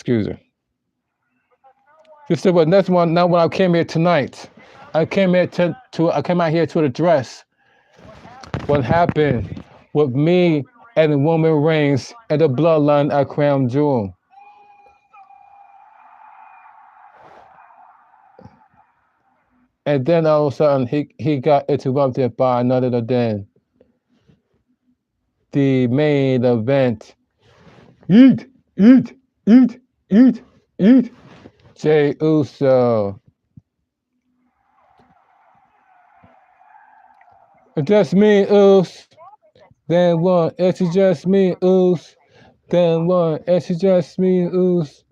This is what next one. Now when I came here tonight, I came here I came out here to address what happened with me and the Roman Reigns and the bloodline at Crown Jewel. And then all of a sudden he got interrupted by none other than the main event. Eat. Jay Uso. Just me, Us. Then one, it's just me, Us. Then one, it's just me, Us.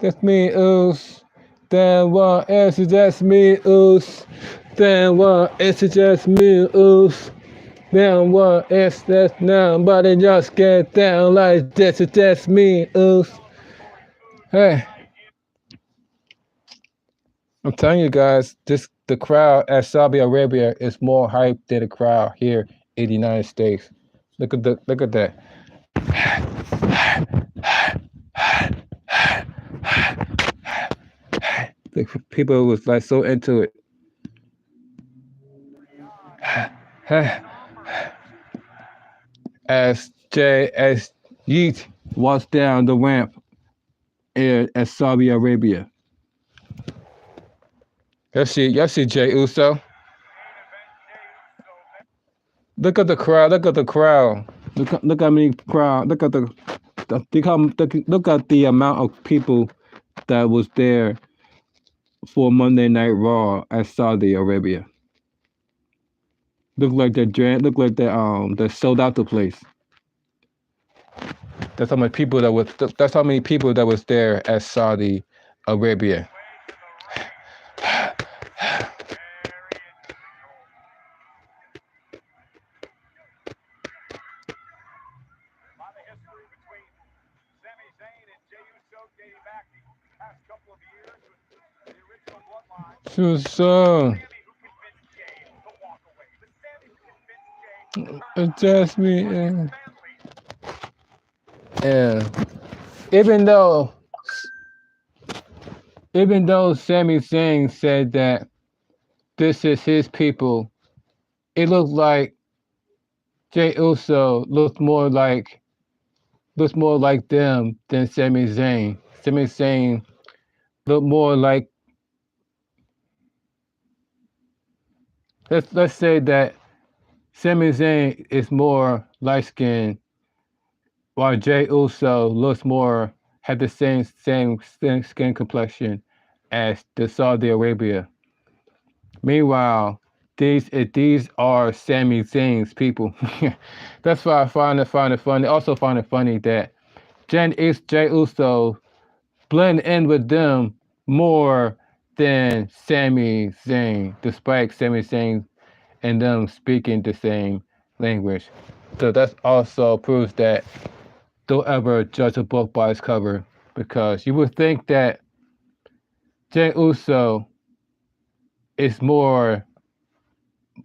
That's me, Us. Then one, it's just me, Us. Then one, it's just me, Us. Then one, it's just nobody just get down like this. It's just me, Us. Hey, I'm telling you guys, this the crowd at Saudi Arabia is more hype than the crowd here in the United States. Look at that. The people was like so into it. as Yeet walks down the ramp at Saudi Arabia. Y'all see Jay Uso. Look at the crowd. Look at the crowd. Look how many crowd. Look at the amount of people that was there for Monday Night Raw at Saudi Arabia. They sold out the place. That's how many people that was there at Saudi Arabia. So it's just me. Yeah. Even though Sami Zayn said that this is his people, it looked like Jay Uso looks more like them than Sami Zayn. Sami Zayn looked more like let's say that Sami Zayn is more light skinned, while Jay Uso looks more had the same skin complexion as the Saudi Arabia. Meanwhile, these are Sami Zayn's people. That's why I find it funny. Also find it funny that Jay Uso blend in with them more than Sami Zayn, despite Sami Zayn and them speaking the same language. So that also proves that don't ever judge a book by its cover, because you would think that Jay Uso is more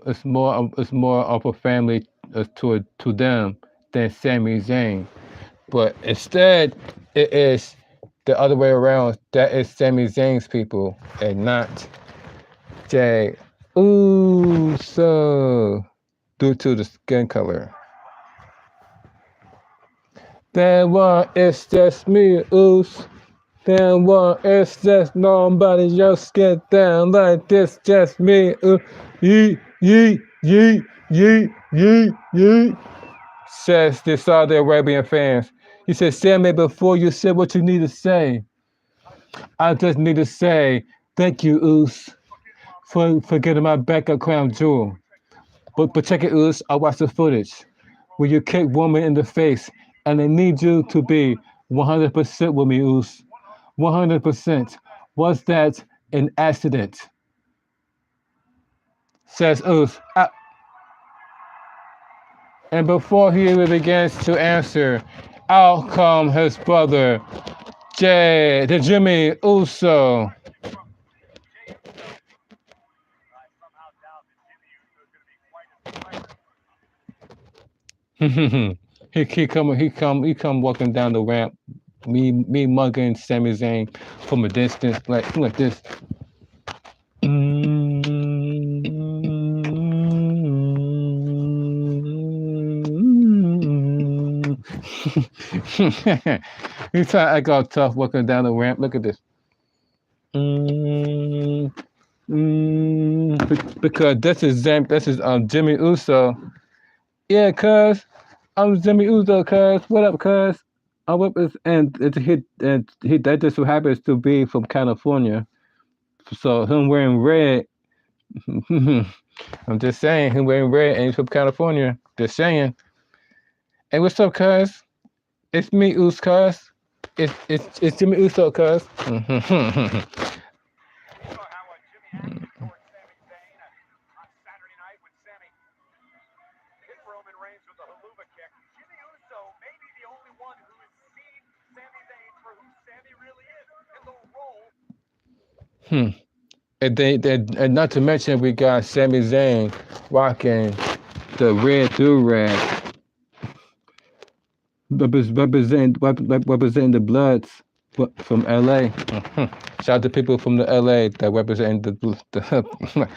of a family to them than Sami Zayn, but instead it is the other way around. That is Sami Zayn's people and not Jay Uso due to the skin color. That one is just me, Us. That one is just nobody just get down like this, just me, Yee, yee, yee, yee, yee, yee. Says the Saudi Arabian fans. He said, Sammy, before you say what you need to say, I just need to say thank you, Us, for getting my backup crown jewel. But check it, Us, I watched the footage where you kick woman in the face, and I need you to be 100% with me, Us. 100%. Was that an accident? Says Us. And before he even begins to answer, out come his brother, the Jimmy Uso. He come walking down the ramp, me mugging Sami Zayn from a distance, like this. He's trying to act all tough walking down the ramp. Look at this. Because this is Jimmy Uso. Yeah, cuz I'm Jimmy Uso, cuz. What up, cuz? he that just so happens to be from California. So him wearing red. I'm just saying, him wearing red and he's from California. Just saying. Hey, what's up, cuz? It's me, Us, cuz. It's Jimmy Uso, cuz. You saw how Jimmy acted towards Sami Zayn on Saturday night when Sami hit Roman Reigns with a haluva kick. Jimmy Uso may be the only one who has seen Sami Zayn for who Sami really is in the role. Hmm. And not to mention, we got Sami Zayn rocking the red do rag, representing the Bloods from LA. Shout out to people from the LA that represent the Bloods. Sami played in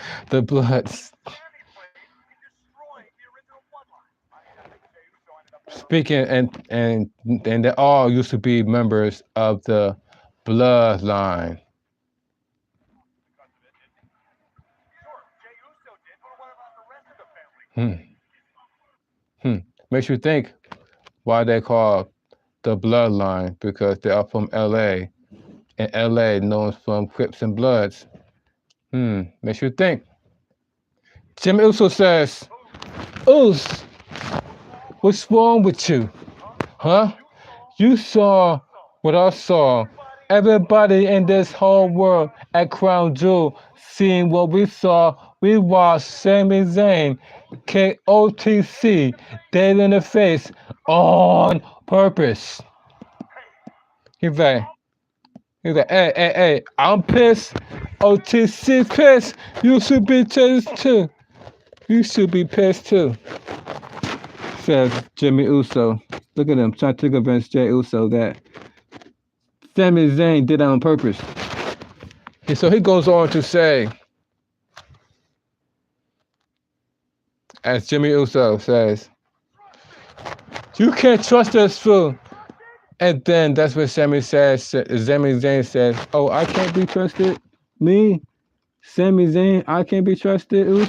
destroying the original bloodline. I think Jey Uso ended up better. Speaking and they all used to be members of the Bloodline. Because of it, didn't he? Sure, Jey Uso did, but what about the rest of the family? Hmm. Makes you think why they call the Bloodline, because they are from LA, and LA known from Crips and Bloods. Makes you think. Jimmy Uso says, Us, what's wrong with you? Huh? You saw what I saw. Everybody in this whole world at Crown Jewel seeing what we saw. We watched Sami Zayn KOTC dead in the face on purpose. He's like, hey, I'm pissed. OTC pissed. You should be pissed too. You should be pissed too. Says Jimmy Uso. Look at him trying to convince Jey Uso that Sami Zayn did that on purpose. And so he goes on to say, as Jimmy Uso says, you can't trust us, fool. And then that's what Sami Zayn says, oh, I can't be trusted? Me? Sami Zayn, I can't be trusted, Us?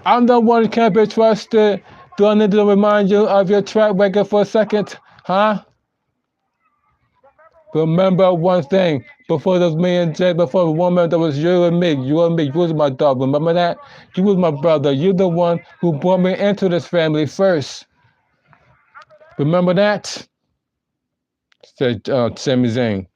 I'm the one who can't be trusted. Do I need to remind you of your track record for a second? Huh? Remember one thing. Before there was me and Jay, before the woman, there was you and me. You and me. You was my dog. Remember that? You was my brother. You're the one who brought me into this family first. Remember that? Said Sami Zayn.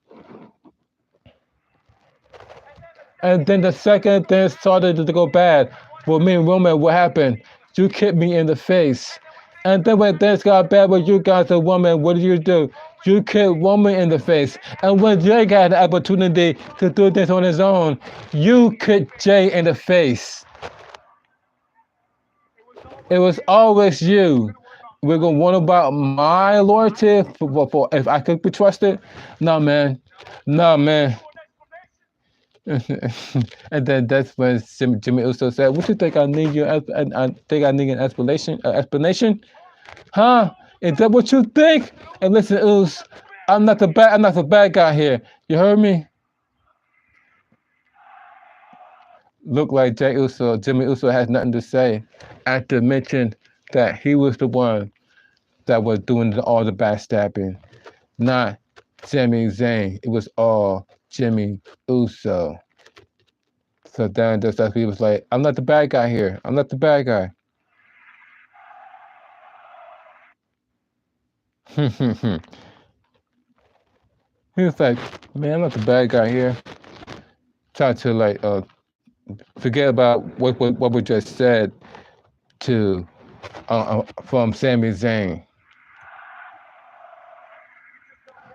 And then the second thing started to go bad. With me and Roman, what happened? You kicked me in the face. And then when things got bad with you guys and woman, what do? You kicked Roman in the face. And when Jay got the opportunity to do this on his own, you kicked Jay in the face. It was always you. We're gonna want about my loyalty for if I could be trusted. No, man. No, man. And then that's when Jimmy Uso said, "What you think I need you? I think I need an explanation. Explanation, huh? Is that what you think?" And listen, Us, I'm not the bad guy here. You heard me? Look like Jimmy Uso has nothing to say after mention that he was the one that was doing all the backstabbing, not Sami Zayn. It was all Jimmy Uso. So then that's he was like, I'm not the bad guy here. I'm not the bad guy. He was like, man, I'm not the bad guy here. Try to like forget about what we just said to from Sami Zayn.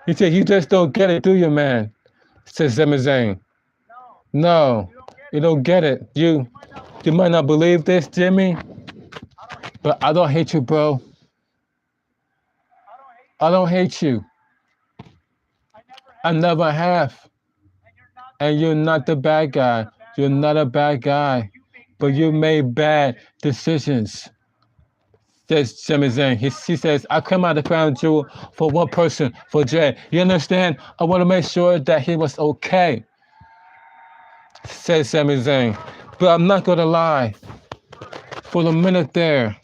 He said, you just don't get it, do you, man? Said Sami Zayn. No, you don't get it. You might not believe this, Jimmy, but I don't hate you, bro. I don't hate you. I never have. And you're not the bad guy. You're not a bad guy. But you made bad decisions. Says Sami Zayn. He says, I come out of Crown Jewel for one person, for Jay. You understand? I want to make sure that he was okay. Says Sami Zayn. But I'm not going to lie. For the minute there,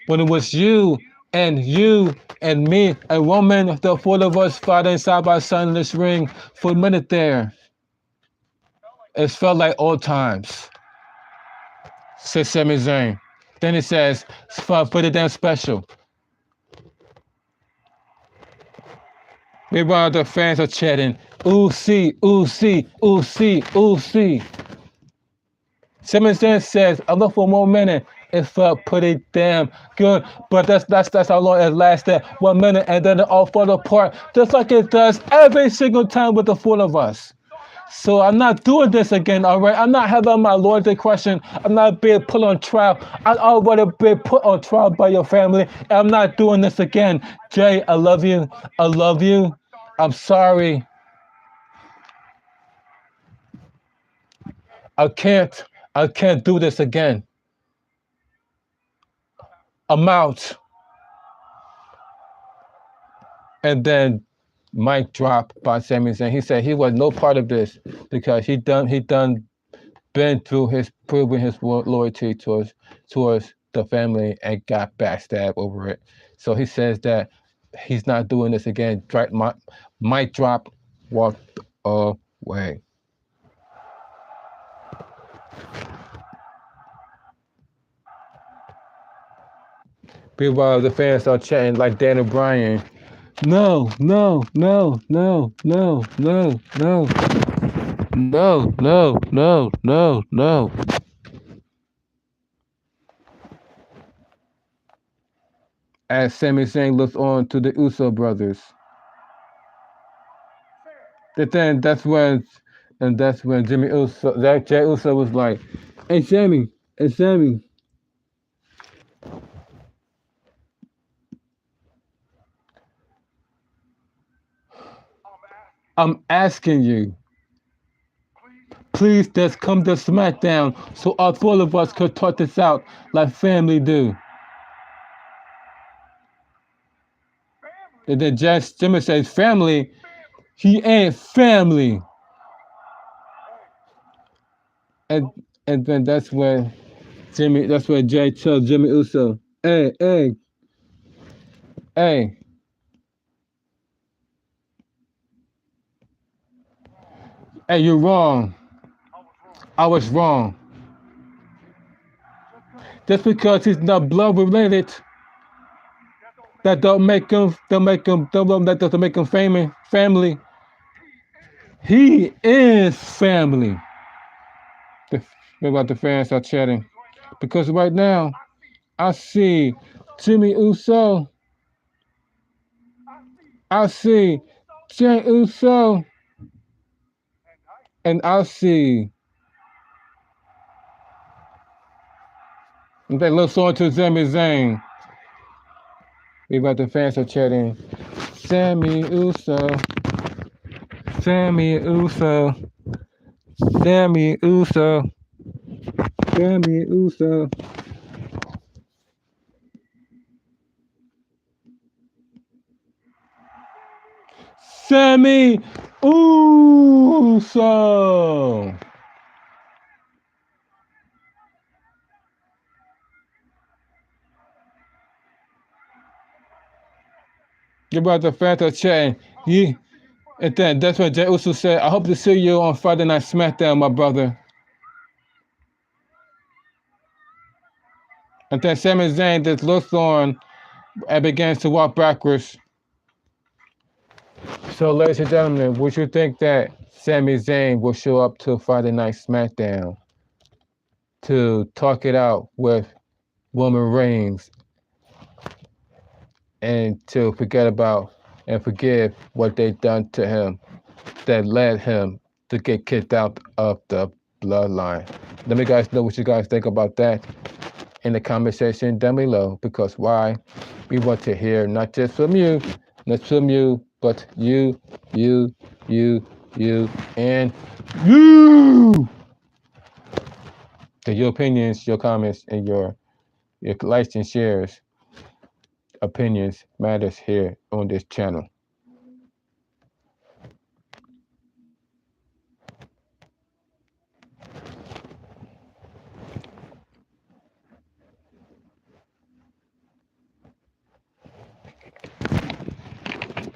when it was you And you and me, a woman, the four of us fighting side by side in this ring for a minute there. It felt like old times, says Sami Zayn. Then it says, put it down special. Meanwhile, the fans are chanting, ooh, see, ooh, see, ooh, see, ooh, see. Sami Zayn says, I look for 1 minute. It felt pretty damn good, but that's how long it lasted. 1 minute, and then it all fall apart, just like it does every single time with the four of us. So I'm not doing this again, all right? I'm not having my loyalty question. I'm not being put on trial. I already been put on trial by your family. And I'm not doing this again. Jay, I love you. I love you. I'm sorry. I can't do this again. I'm out. And then mic drop by Sami Zayn. He said he was no part of this because he done been through his proving his loyalty towards the family and got backstabbed over it. So he says that he's not doing this again. Mic drop, walked away. Meanwhile, the fans are chanting like Dan O'Brien. No, no, no, no, no, no, no, no, no, no, no, no. As Sami Zayn looks on to the Uso brothers. But then that's when Jimmy Uso, that Jay Uso was like, hey Sammy, I'm asking you, please just come to SmackDown so all four of us could talk this out like family do. And then Jimmy says, family, he ain't family. And and then that's when Jay tells Jimmy Uso, hey, hey, hey, you're wrong. I was wrong. Just because he's not blood related, that that doesn't make him family. He is family. About the fans are chatting. Because right now, I see Jimmy Uso. I see Jay Uso. And I see. And they look on to Sami Zayn. About the fans are chatting. Sammy Uso. Sammy Uso. Sammy Uso. Sammy Uso. Sammy Uso. You're about the fans are chatting. And then that's what Jay Uso said. I hope to see you on Friday Night SmackDown, my brother. And then Sami Zayn just looks on and begins to walk backwards. So, ladies and gentlemen, would you think that Sami Zayn will show up to Friday Night SmackDown to talk it out with Roman Reigns and to forget about and forgive what they done to him that led him to get kicked out of the bloodline? Let me guys know what you guys think about that in the comment section down below, because why? We want to hear not just from you, but you, and you. Your opinions, your comments, and your likes and shares opinions matters here on this channel.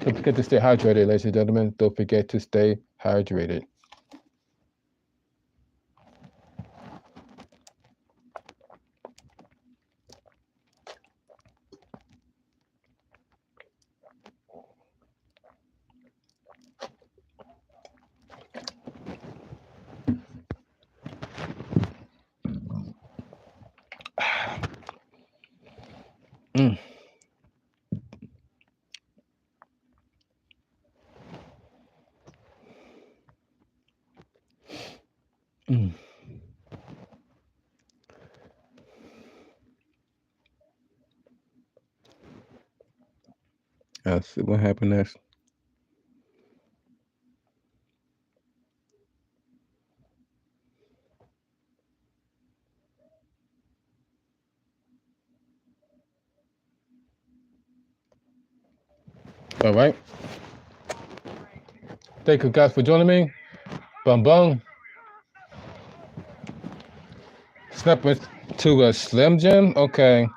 Don't forget to stay hydrated, ladies and gentlemen. Don't forget to stay hydrated. Mm, mm. Let's see what happened next. All right. Thank you guys for joining me. Bum bum. Snap it to a Slim Jim. Okay.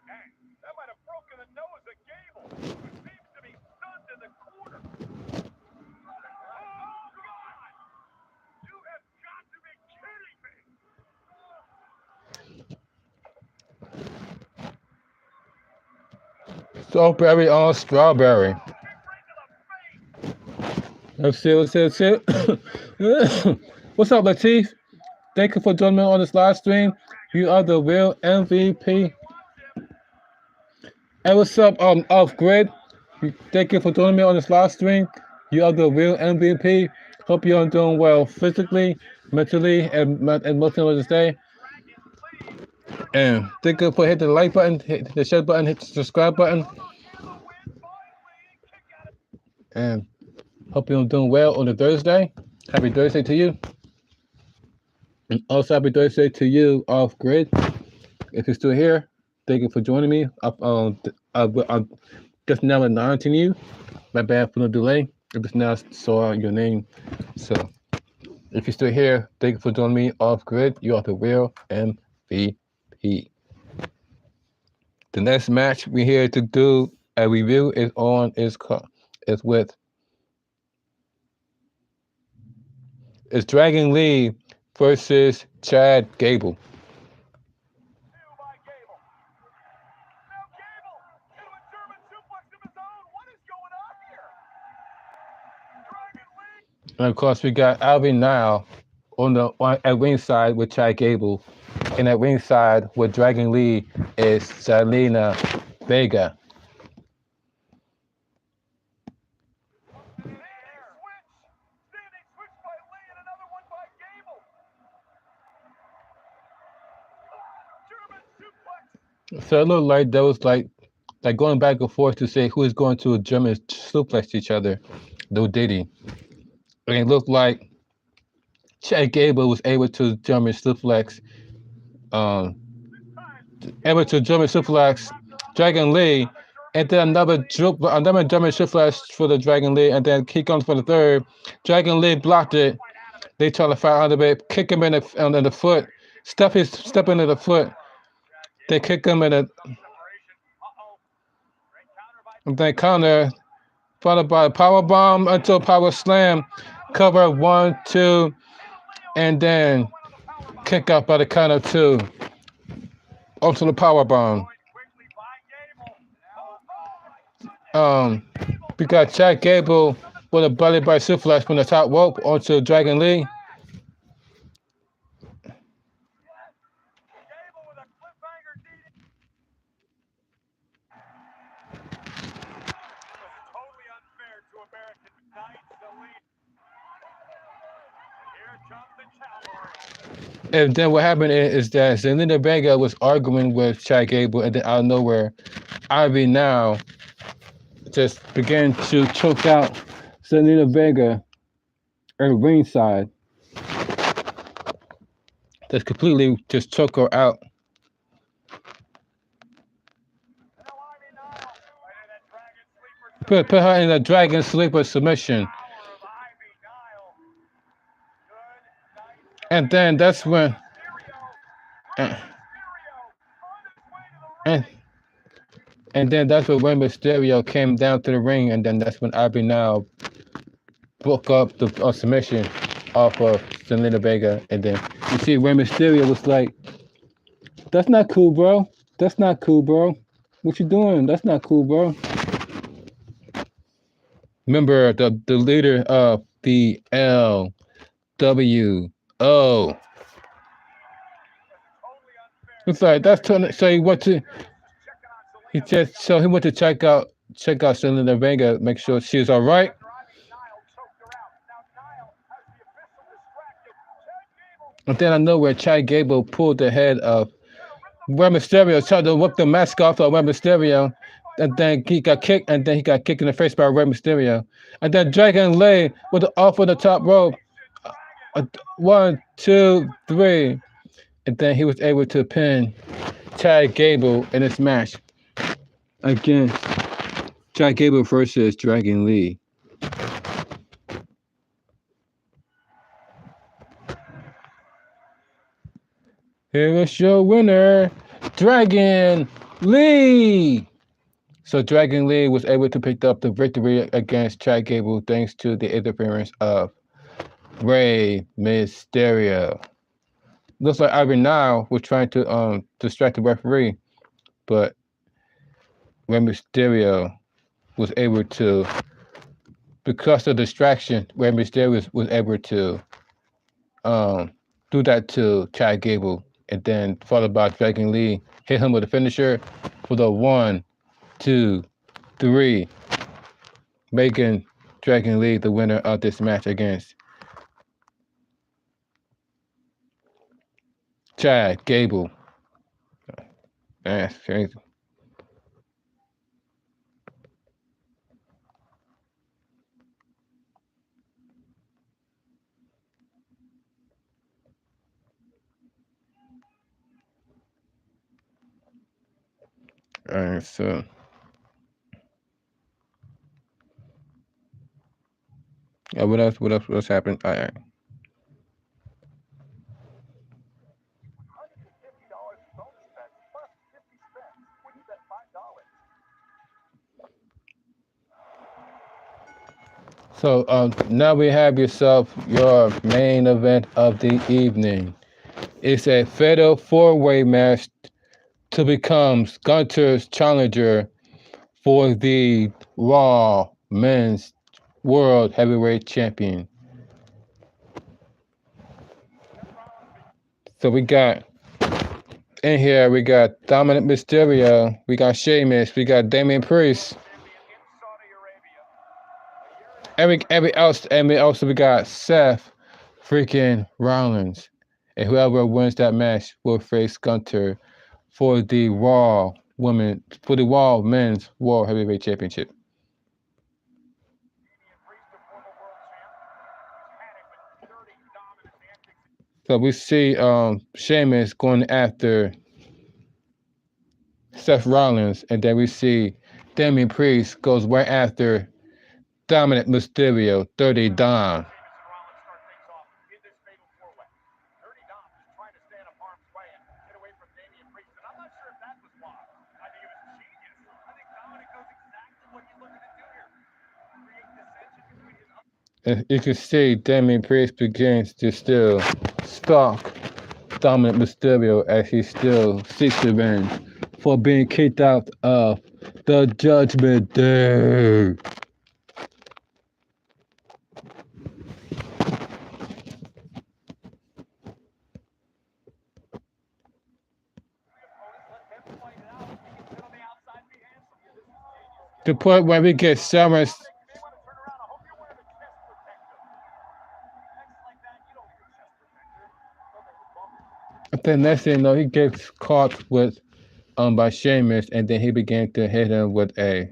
Dang, that might have broken the nose of Gable, who seems to be stunned in the corner. Oh, God! You have got to be kidding me! Strawberry on strawberry. Kick right to the face! Let's see. What's up, Latif? Thank you for joining me on this live stream. You are the real MVP. Watch him! Hey, what's up, off grid? Thank you for joining me on this live stream. You are the real MVP. Hope you're doing well physically, mentally, and emotionally this day. Dragon Lee And thank you for hitting the like button, hit the share button, hit the subscribe button, Gable wins finally! Kick out of and hope you're doing well on the Thursday. Happy Thursday to you. And also happy Thursday to you, off grid. If you're still here, thank you for joining me. I'm just now announcing you. My bad for the delay. I just now saw your name. So if you're still here, thank you for joining me off grid. You are the real MVP. The next match we're here to do a review is with Dragon Lee versus Chad Gable. by Gable. Now Gable into a German suplex of his own. What is going on here? Dragon Lee. And of course we got Alvin now at ringside with Chad Gable. And at ringside with Dragon Lee is Zelina Vega. Standing switch by Lee and another one by Gable. German suplex. So it looked like there was like going back and forth to say who is going to a German suplex each other. No Diddy. And it looked like Chad Gable was able to German suplex Dragon Lee, and then another German suplex for the Dragon Lee, and then he comes for the third. Dragon Lee blocked it. They try to fight out of it, kick him in the foot, step into the foot. They kick him in the and then counter, followed by a power bomb until power slam, cover 1, 2, and then kick out by the count of 2. Onto the power bomb. We got Chad Gable with a belly by suplex from the top rope onto Dragon Lee. Totally unfair to American Knights the lead. Here comes the cavalry. And then what happened is that Zelina Vega was arguing with Chad Gable, and then out of nowhere, Ivy now just began to choke out Zelina Vega at ringside. Just completely just choke her out. Put her in a dragon sleeper submission. And then that's when, and, and, and then that's when Rey Mysterio came down to the ring, and then that's when Abby now broke up the submission off of Selena Vega, and then you see Rey Mysterio was like, "That's not cool, bro. That's not cool, bro. What you doing? That's not cool, bro." Remember the leader of the LWO. It's like that's so he went to he went to check out Selena Vega, make sure she's all right. And then I know where Chad Gable pulled the head of Rey Mysterio, tried to whip the mask off of Rey Mysterio, and then he got kicked in the face by Rey Mysterio. And then Dragon Lee with the off of the top rope. One, two, three. And then he was able to pin Chad Gable in this match against Chad Gable versus Dragon Lee. Here is your winner, Dragon Lee. So Dragon Lee was able to pick up the victory against Chad Gable thanks to the interference of Rey Mysterio. Looks like Ivan now was trying to distract the referee, but Rey Mysterio was able to, because of distraction, Rey Mysterio was able to do that to Chad Gable, and then followed by Dragon Lee hit him with a finisher for the 1, 2, 3, making Dragon Lee the winner of this match against Chad Gable. That's crazy. Alright, so what else? What's happened? Alright. So now we have yourself your main event of the evening. It's a fatal four-way match to become Gunter's challenger for the Raw Men's World Heavyweight Champion. So we got in here, we got Dominic Mysterio, we got Sheamus, we got Damian Priest, and we also got Seth freaking Rollins. And whoever wins that match will face Gunter for the Raw Men's World Heavyweight Championship. So we see Sheamus going after Seth Rollins, and then we see Damian Priest goes right after Dominic Mysterio, 30 Dom. And you can see Damian Priest begins to still stalk Dominic Mysterio as he still seeks revenge for being kicked out of the Judgment Day. The point where we get Summers. The next thing you know, he gets caught with by Sheamus, and then he began to hit him with a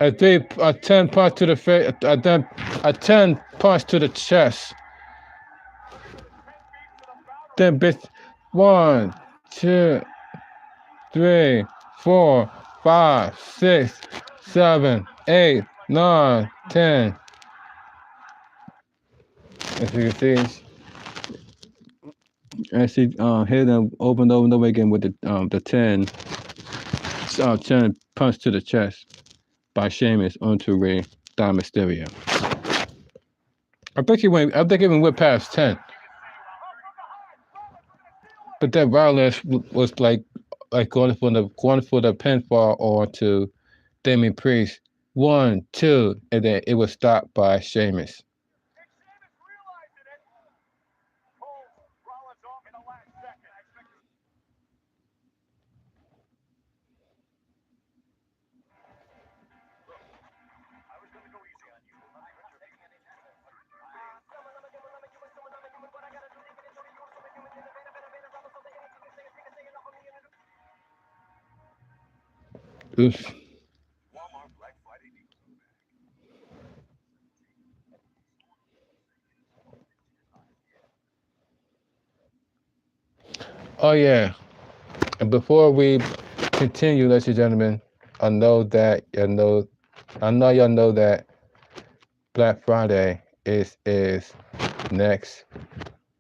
10 punch to the face, a 10 punch to the chest. Then bit 1, 2, 3, 4, 5, 6, 7, 8, 9, 10. As you can see, as she hit him over and over and over again with the 10 punch to the chest by Sheamus onto Rey Dom Mysterio. I think he went. I think he even went past 10. But that Rollins was like going for the pinfall onto Damien Priest. 1, 2, and then it was stopped by Sheamus. Oof. Oh yeah. And before we continue, ladies and gentlemen, I know y'all know that Black Friday is next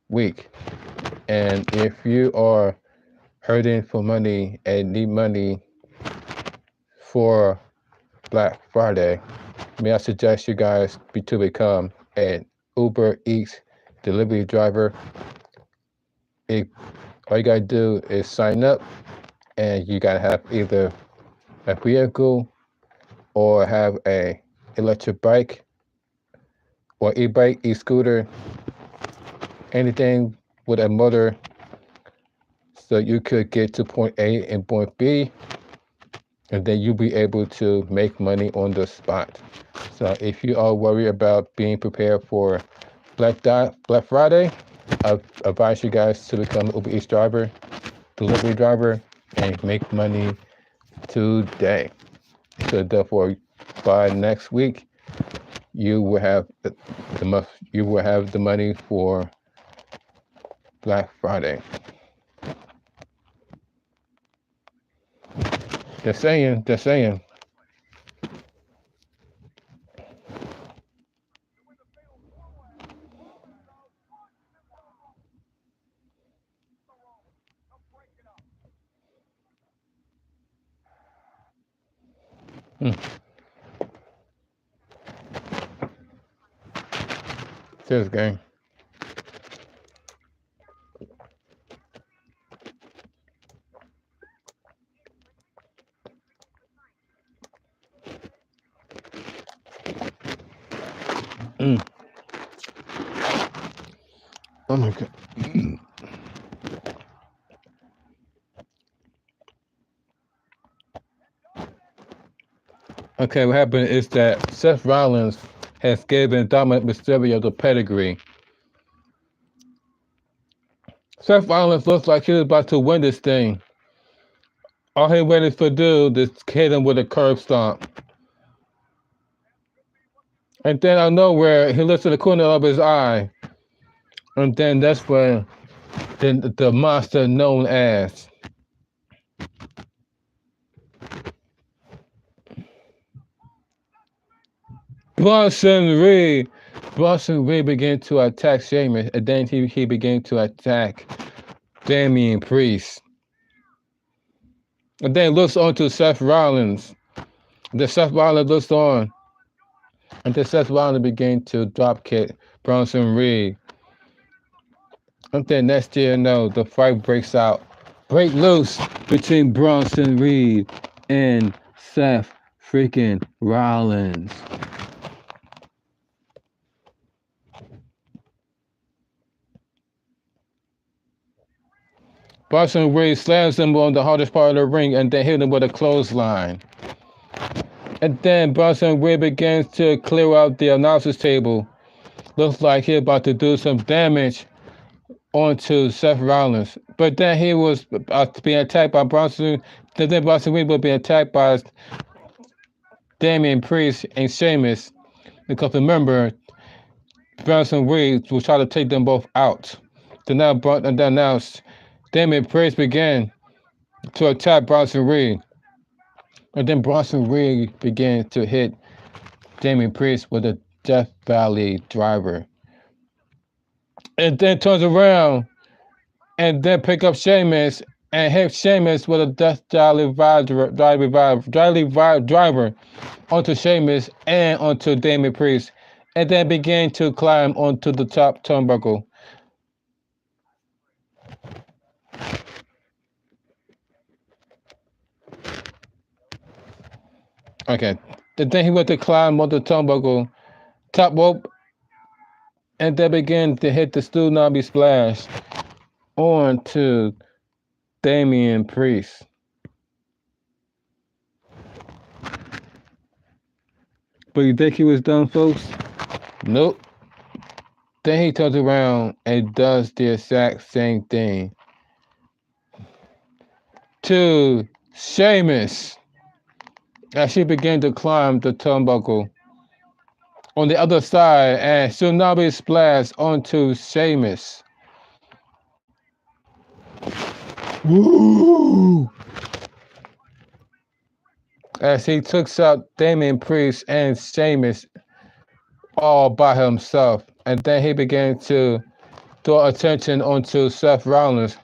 week. And if you are hurting for money and need money for Black Friday, may I suggest you guys to become an Uber Eats delivery driver. All you gotta do is sign up, and you gotta have either a vehicle or have a electric bike or e-bike, e-scooter, anything with a motor, so you could get to point A and point B, and then you'll be able to make money on the spot. So if you are worried about being prepared for Black Friday, I advise you guys to become an Uber Eats driver, delivery driver, and make money today. So therefore, by next week, you will have the money for Black Friday. Just saying, just saying. Mm. Cheers, gang. Mm. Oh my god. Okay, what happened is that Seth Rollins has given Dominic Mysterio the pedigree. Seth Rollins looks like he was about to win this thing. All he waited for do is hit him with a curb stomp. And then out of nowhere, he lifts the corner of his eye. And then that's when the monster known as Bronson Reed. Bronson Reed began to attack Sheamus, and then he began to attack Damian Priest. And then looks on to Seth Rollins. Then Seth Rollins looks on. And then Seth Rollins began to drop kick Bronson Reed. And then next year, no, the fight break loose between Bronson Reed and Seth freaking Rollins. Bronson Reed slams him on the hardest part of the ring and then hit him with a clothesline. And then Bronson Reed begins to clear out the announcer's table. Looks like he's about to do some damage onto Seth Rollins. But then he was being attacked by Bronson. Then Bronson Reed was being attacked by Damian Priest and Sheamus. Because remember, Bronson Reed was trying to take them both out. Then now Damian Priest began to attack Bronson Reed. And then Bronson Reed began to hit Damian Priest with a Death Valley driver. and then turns around and then pick up Sheamus and hit Sheamus with a Death driver onto Sheamus and onto Damian Priest, and then began to climb onto the top turnbuckle. Okay. Then he went to climb onto the turnbuckle, top rope, and then began to hit the Tsunami Splash onto Damian Priest. But you think he was done, folks? Nope. Then he turns around and does the exact same thing to Sheamus as she began to climb the turnbuckle. On the other side, and Tsunami Splash onto Sheamus. Woo! As he took out Damian Priest and Sheamus all by himself. And then he began to draw attention onto Seth Rollins.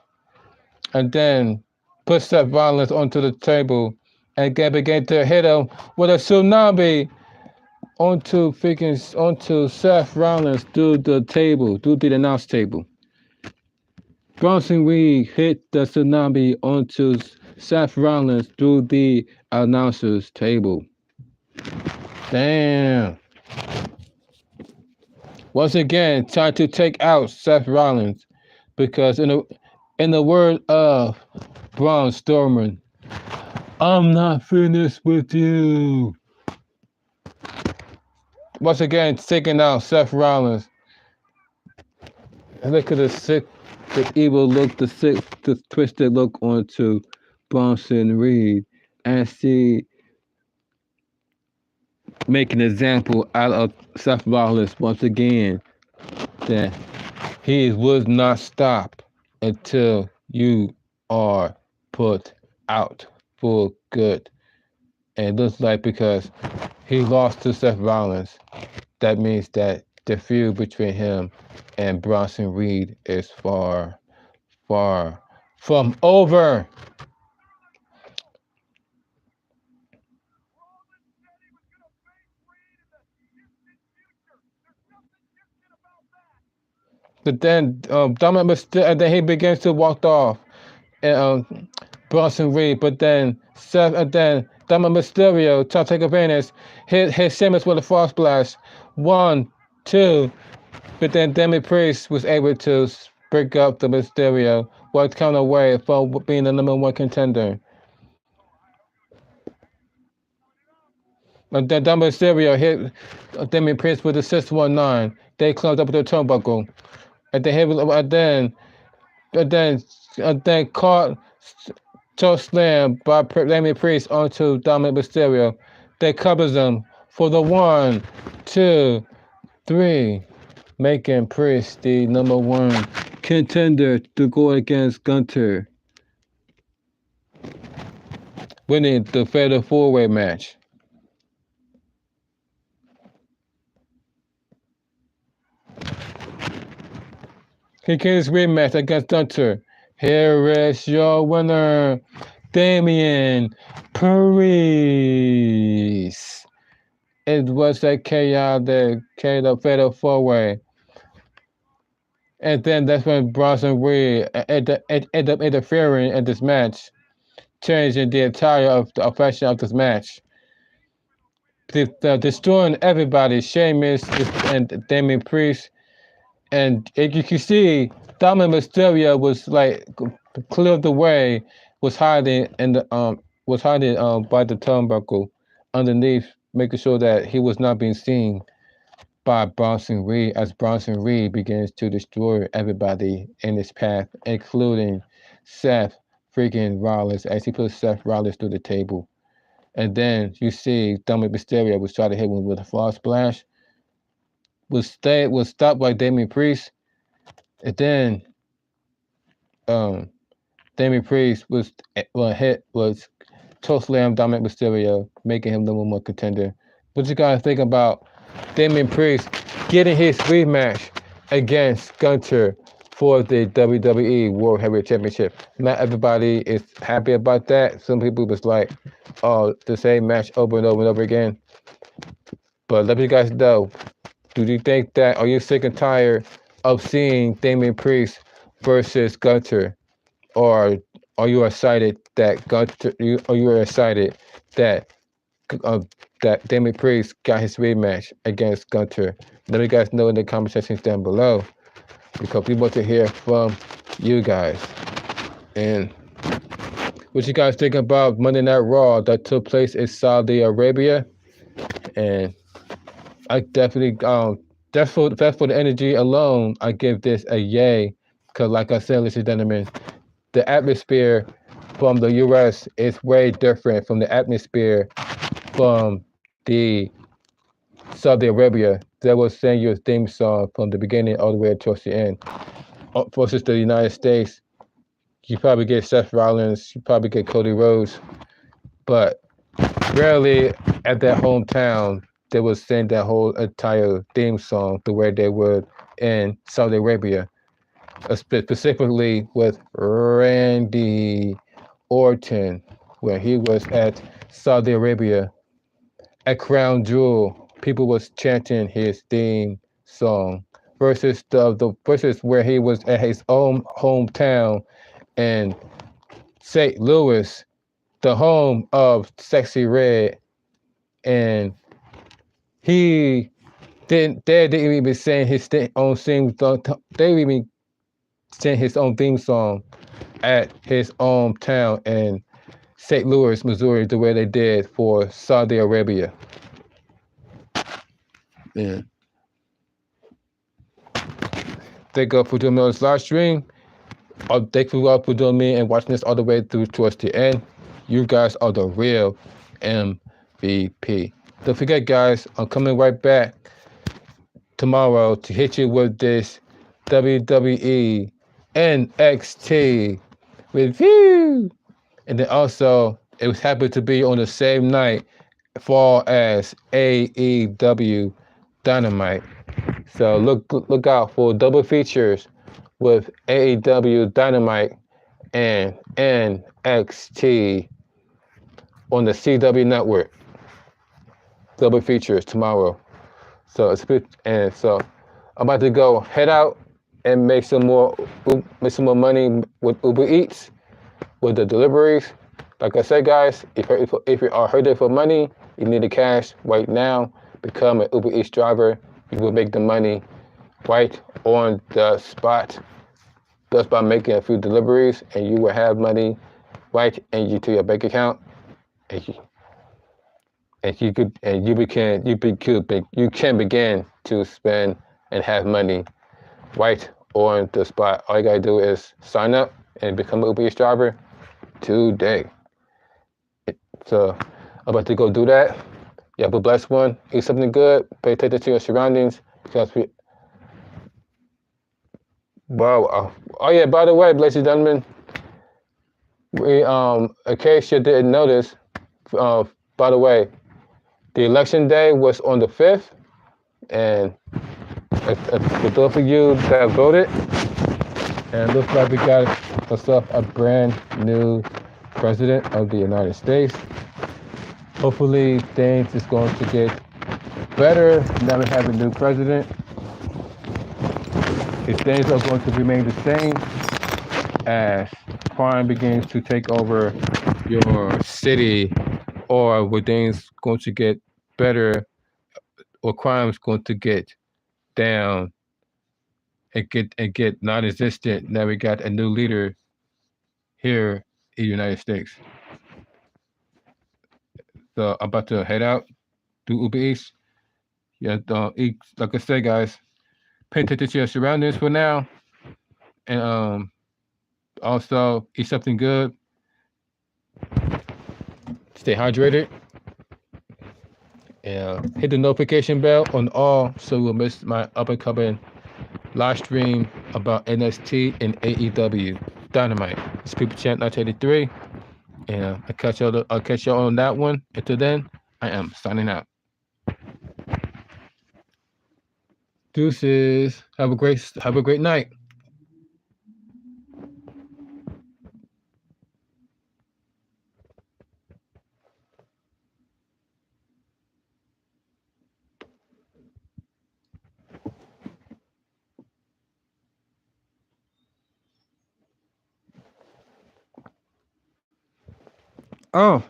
And then put Seth Rollins onto the table. And then began to hit him with a tsunami onto Seth Rollins through the table, through the announce table. Bronson Reed hit the tsunami onto Seth Rollins through the announcer's table. Damn. Once again, trying to take out Seth Rollins because in the word of Braun Strowman, I'm not finished with you. Once again, taking out Seth Rollins. And look at the sick, the evil look, the sick, the twisted look onto Bronson Reed as he make an example out of Seth Rollins once again that he would not stop until you are put out for good. And it looks like because he lost to Seth Rollins, that means that the feud between him and Bronson Reed is far, far from over. But then Dominic and then he begins to walk off, and Bronson Reed. But then Seth, and then Dominic Mysterio trying to take advantage, hit Sheamus with a false splash. 1, 2. But then Demi Priest was able to break up the Mysterio, one count away from being the #1 contender. And then Dominic Mysterio hit Demi Priest with the 619. They closed up the turnbuckle. And then caught toe slam by Damian Priest onto Dominic Mysterio. They covers him for the 1, 2, 3, making Priest the #1 contender to go against Gunter, winning the Fatal 4-Way match. He gets rematch against Gunter. Here is your winner, Damian Priest. It was a chaotic Fatal 4-Way. And then that's when Bronson Reed ended up interfering in this match, changing the entire fashion of this match. Destroying everybody, Sheamus and Damian Priest. And you can see Dominic Mysterio was like cleared the way, was hiding in the by the turnbuckle underneath, making sure that he was not being seen by Bronson Reed as Bronson Reed begins to destroy everybody in his path, including Seth freaking Rollins as he puts Seth Rollins through the table. And then you see Dominic Mysterio was trying to hit him with a false splash. Was stopped by Damian Priest, and then Damian Priest was toe slam Dominic Mysterio, making him #1 contender. What you guys think about Damian Priest getting his rematch against Gunter for the WWE World Heavyweight Championship. Not everybody is happy about that. Some people was like, oh, the same match over and over and over again. But let me guys know, do you think that, are you sick and tired of seeing Damian Priest versus Gunter? Or are you excited that Gunter, are you excited that uh, that Damian Priest got his rematch against Gunter? Let me guys know in the comment sections down below, because we want to hear from you guys. And what you guys think about Monday Night Raw that took place in Saudi Arabia? And I definitely, that's for the energy alone, I give this a yay. Because like I said, ladies and gentlemen, the atmosphere from the US is way different from the atmosphere from the Saudi Arabia that will sing your theme song from the beginning all the way towards the end. Versus the United States, you probably get Seth Rollins, you probably get Cody Rhodes, but rarely at their hometown they would sing that whole entire theme song the way they would in Saudi Arabia, specifically with Randy Orton when he was at Saudi Arabia at Crown Jewel. People was chanting his theme song versus the versus where he was at his own hometown in St. Louis, the home of Sexy Red, and he didn't even sing his own theme song. They didn't even sing his own theme song at his own town in St. Louis, Missouri, the way they did for Saudi Arabia. Yeah. Thank you for doing me on this live stream. Thank you all for doing me and watching this all the way through towards the end. You guys are the real MVP. Don't forget, guys, I'm coming right back tomorrow to hit you with this WWE NXT review. And then also, it was happy to be on the same night far as AEW Dynamite. So look out for double features with AEW Dynamite and NXT on the CW network. Double features tomorrow. So so I'm about to go head out and make some more money with Uber Eats, with the deliveries. Like I said, guys, if you are hurting for money, you need the cash right now. Become an Uber Eats driver. You will make the money right on the spot, just by making a few deliveries, and you will have money right into your bank account, and you can begin to spend and have money right on the spot. All you gotta do is sign up and become an Uber Eats driver today. So I'm about to go do that. You have a blessed one. Eat something good. Pay attention to your surroundings. Because wow. Oh yeah. By the way, ladies and gentlemen, we in case you didn't notice, by the way, the election day was on the 5th, and for those of you that voted, and it looks like we got ourselves a brand new president of the United States. Hopefully things is going to get better now we have a new president. If things are going to remain the same as crime begins to take over your city, or were things going to get better, or crime's going to get down and get non-existent. Now we got a new leader here in the United States. So I'm about to head out, do Uber Eats. Yeah, eat, like I said, guys, pay attention to your surroundings for now, and also eat something good. Stay hydrated. And hit the notification bell on all so you'll miss my up and coming live stream about NXT and AEW Dynamite. It's People Chant 1983. And I'll catch y'all on that one. Until then, I am signing out. Deuces. Have a great night. Oh.